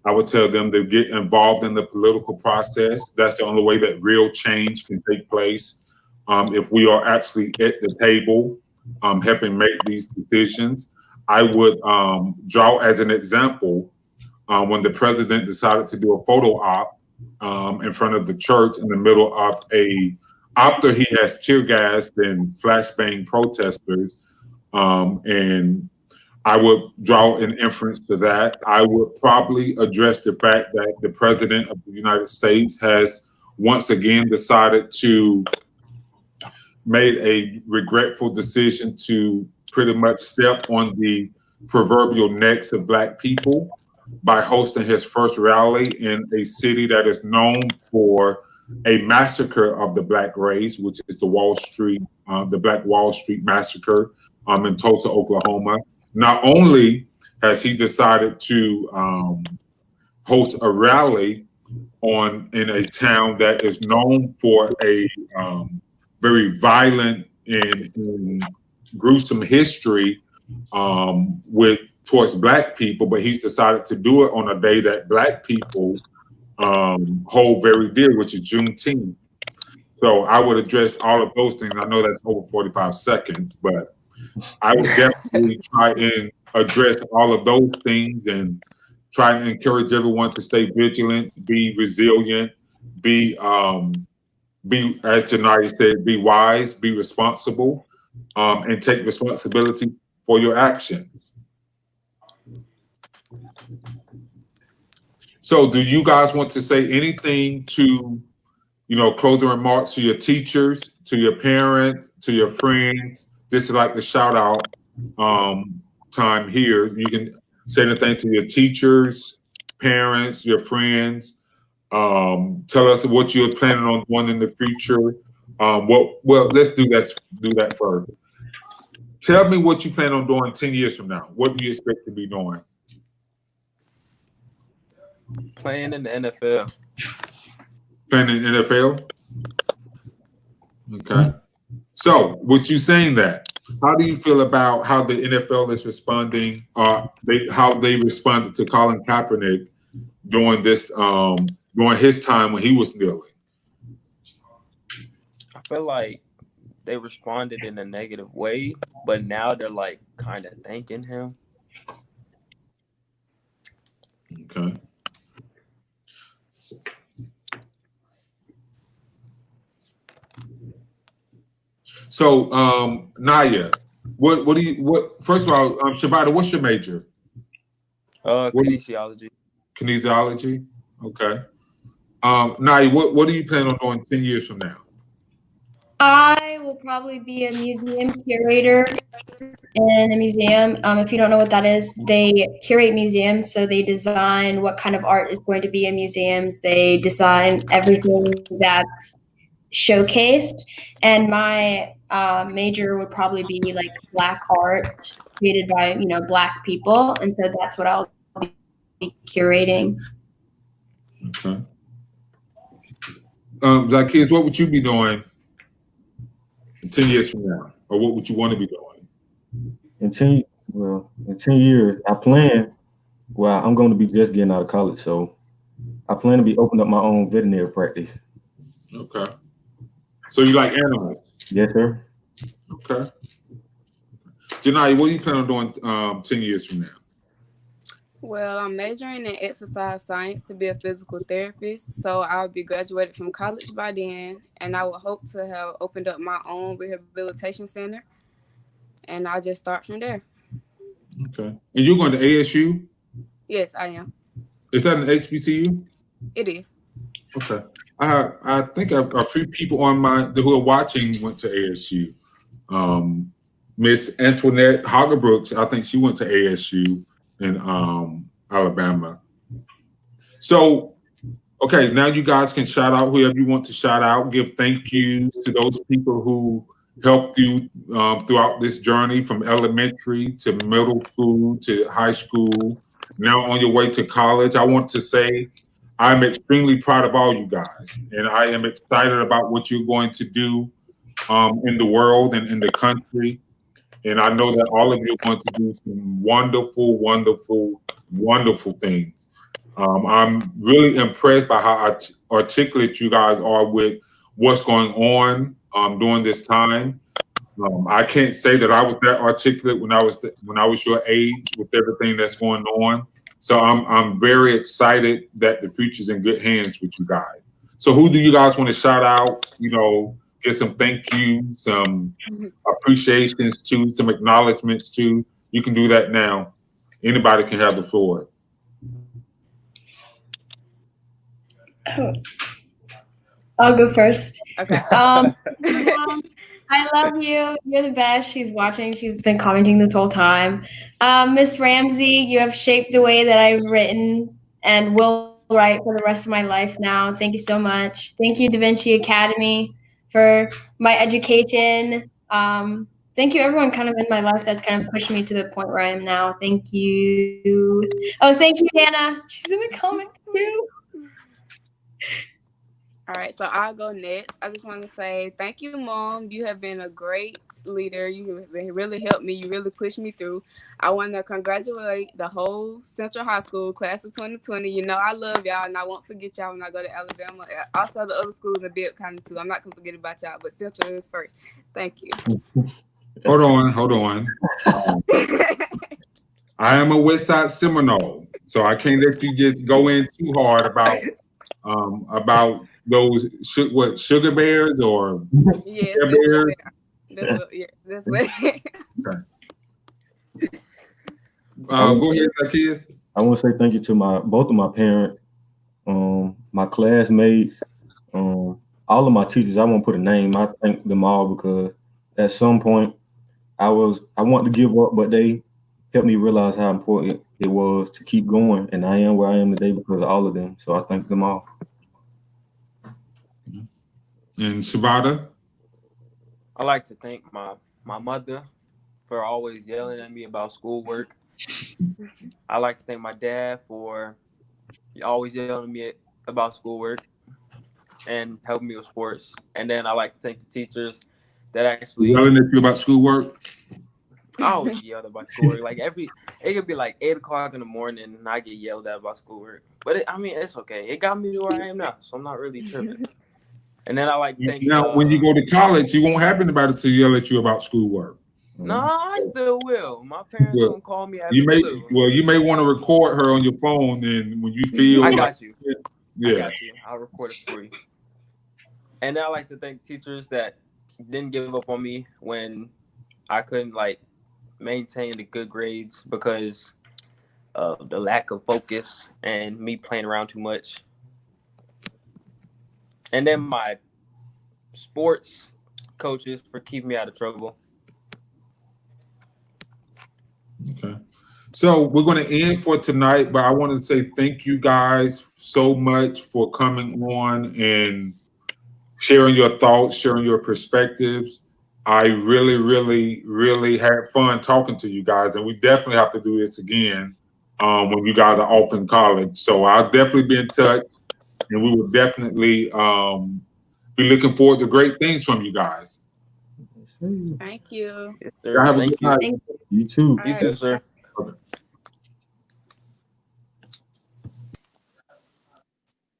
I would tell them to get involved in the political process. That's the only way that real change can take place. If we are actually at the table, helping make these decisions, I would draw as an example when the president decided to do a photo op in front of the church in the middle of after he has tear gassed and flashbang protesters, and I would draw an inference to that. I would probably address the fact that the president of the United States has once again decided to made a regretful decision to pretty much step on the proverbial necks of Black people by hosting his first rally in a city that is known for a massacre of the Black race, which is the Black Wall Street massacre in Tulsa, Oklahoma. Not only has he decided to host a rally in a town that is known for a very violent and gruesome history towards Black people, but he's decided to do it on a day that Black people hold very dear, which is Juneteenth. So I would address all of those things. I know that's over 45 seconds, but I would definitely try and address all of those things and try and encourage everyone to stay vigilant, be resilient, be as Janaya said, be wise, be responsible, and take responsibility for your actions. So do you guys want to say anything to, closing remarks to your teachers, to your parents, to your friends? This is like the shout out time here. You can say anything to your teachers, parents, your friends. Tell us what you're planning on doing in the future. Let's do that first. Tell me what you plan on doing 10 years from now. What do you expect to be doing? Playing in the NFL. Playing in the NFL? Okay. So, with you saying that, how do you feel about how the NFL is responding, how they responded to Colin Kaepernick during his time when he was kneeling? I feel like they responded in a negative way, but now they're like kind of thanking him. Okay. So, Naya, first of all, Shabata, what's your major? Kinesiology. Kinesiology? Okay. Naya, what do you plan on doing 10 years from now? I will probably be a museum curator in a museum. If you don't know what that is, they curate museums. So they design what kind of art is going to be in museums. They design everything that's showcased. And my major would probably be like Black art created by, Black people. And so that's what I'll be curating. Okay. Zacchaeus, what would you be doing 10 years from now? Or what would you want to be doing? In 10 years, I'm going to be just getting out of college. So I plan to be opening up my own veterinary practice. Okay. So you like animals? Yes, sir. Okay. Janaya, what do you plan on doing 10 years from now? Well, I'm majoring in exercise science to be a physical therapist. So I'll be graduated from college by then. And I would hope to have opened up my own rehabilitation center. And I'll just start from there. Okay. And you're going to ASU? Yes, I am. Is that an HBCU? It is. Okay. I think a few people who are watching went to ASU. Miss Antoinette Hagerbrooks. I think she went to ASU in Alabama. So, okay, now you guys can shout out whoever you want to shout out. Give thank yous to those people who helped you throughout this journey from elementary to middle school to high school, now on your way to college. I want to say I'm extremely proud of all you guys, and I am excited about what you're going to do in the world and in the country. And I know that all of you are going to do some wonderful, wonderful, wonderful things. I'm really impressed by how articulate you guys are with what's going on during this time. I can't say that I was that articulate when I was your age with everything that's going on. So I'm very excited that the future's in good hands with you guys. So who do you guys want to shout out? You know, get some thank you, some appreciations to, some acknowledgments to. You can do that now. Anybody can have the floor. I'll go first. Okay. Mom, I love you. You're the best. She's watching. She's been commenting this whole time. Miss Ramsey, you have shaped the way that I've written and will write for the rest of my life now. Thank you so much. Thank you, Da Vinci Academy, for my education. Thank you, everyone kind of in my life that's kind of pushed me to the point where I am now. Thank you. Oh, thank you, Hannah. She's in the comments too. All right, so I'll go next. I just want to say thank you, Mom. You have been a great leader. You have really helped me. You really pushed me through. I want to congratulate the whole Central High School class of 2020. You know I love y'all, and I won't forget y'all when I go to Alabama. Also, the other schools in Bibb County too. I'm not going to forget about y'all, but Central is first. Thank you. Hold on. I am a Westside Seminole, so I can't let you just go in too hard about those sugar bears or Yes, bears. that's what. Go ahead, Zacchaeus. I want to say thank you to both of my parents, my classmates, all of my teachers. I won't put a name. I thank them all because at some point I wanted to give up, but they helped me realize how important it was to keep going, and I am where I am today because of all of them. So I thank them all. And Shavada? I like to thank my mother for always yelling at me about schoolwork. I like to thank my dad for always yelling at me about schoolwork and helping me with sports. And then I like to thank the teachers that actually yelling at you about schoolwork. I always yelled about schoolwork. Like it could be like 8 o'clock in the morning and I get yelled at about schoolwork. But it's okay. It got me to where I am now, so I'm not really tripping. And then I like to thank now when you go to college, you won't have anybody to yell at you about schoolwork. No, I still will. My parents gonna call me after you may blue. you may want to record her on your phone, and when you feel I got you. Yeah. I got you. I'll record it for you. And then I like to thank teachers that didn't give up on me when I couldn't maintain the good grades because of the lack of focus and me playing around too much. And then my sports coaches for keeping me out of trouble. Okay. So we're going to end for tonight, but I want to say thank you guys so much for coming on and sharing your thoughts, sharing your perspectives. I really, really, really had fun talking to you guys, and we definitely have to do this again when you guys are off in college. So I'll definitely be in touch, and we will definitely be looking forward to great things from you guys. Thank you. Yes, sir. Have a Thank good you. night. You too. You too, sir.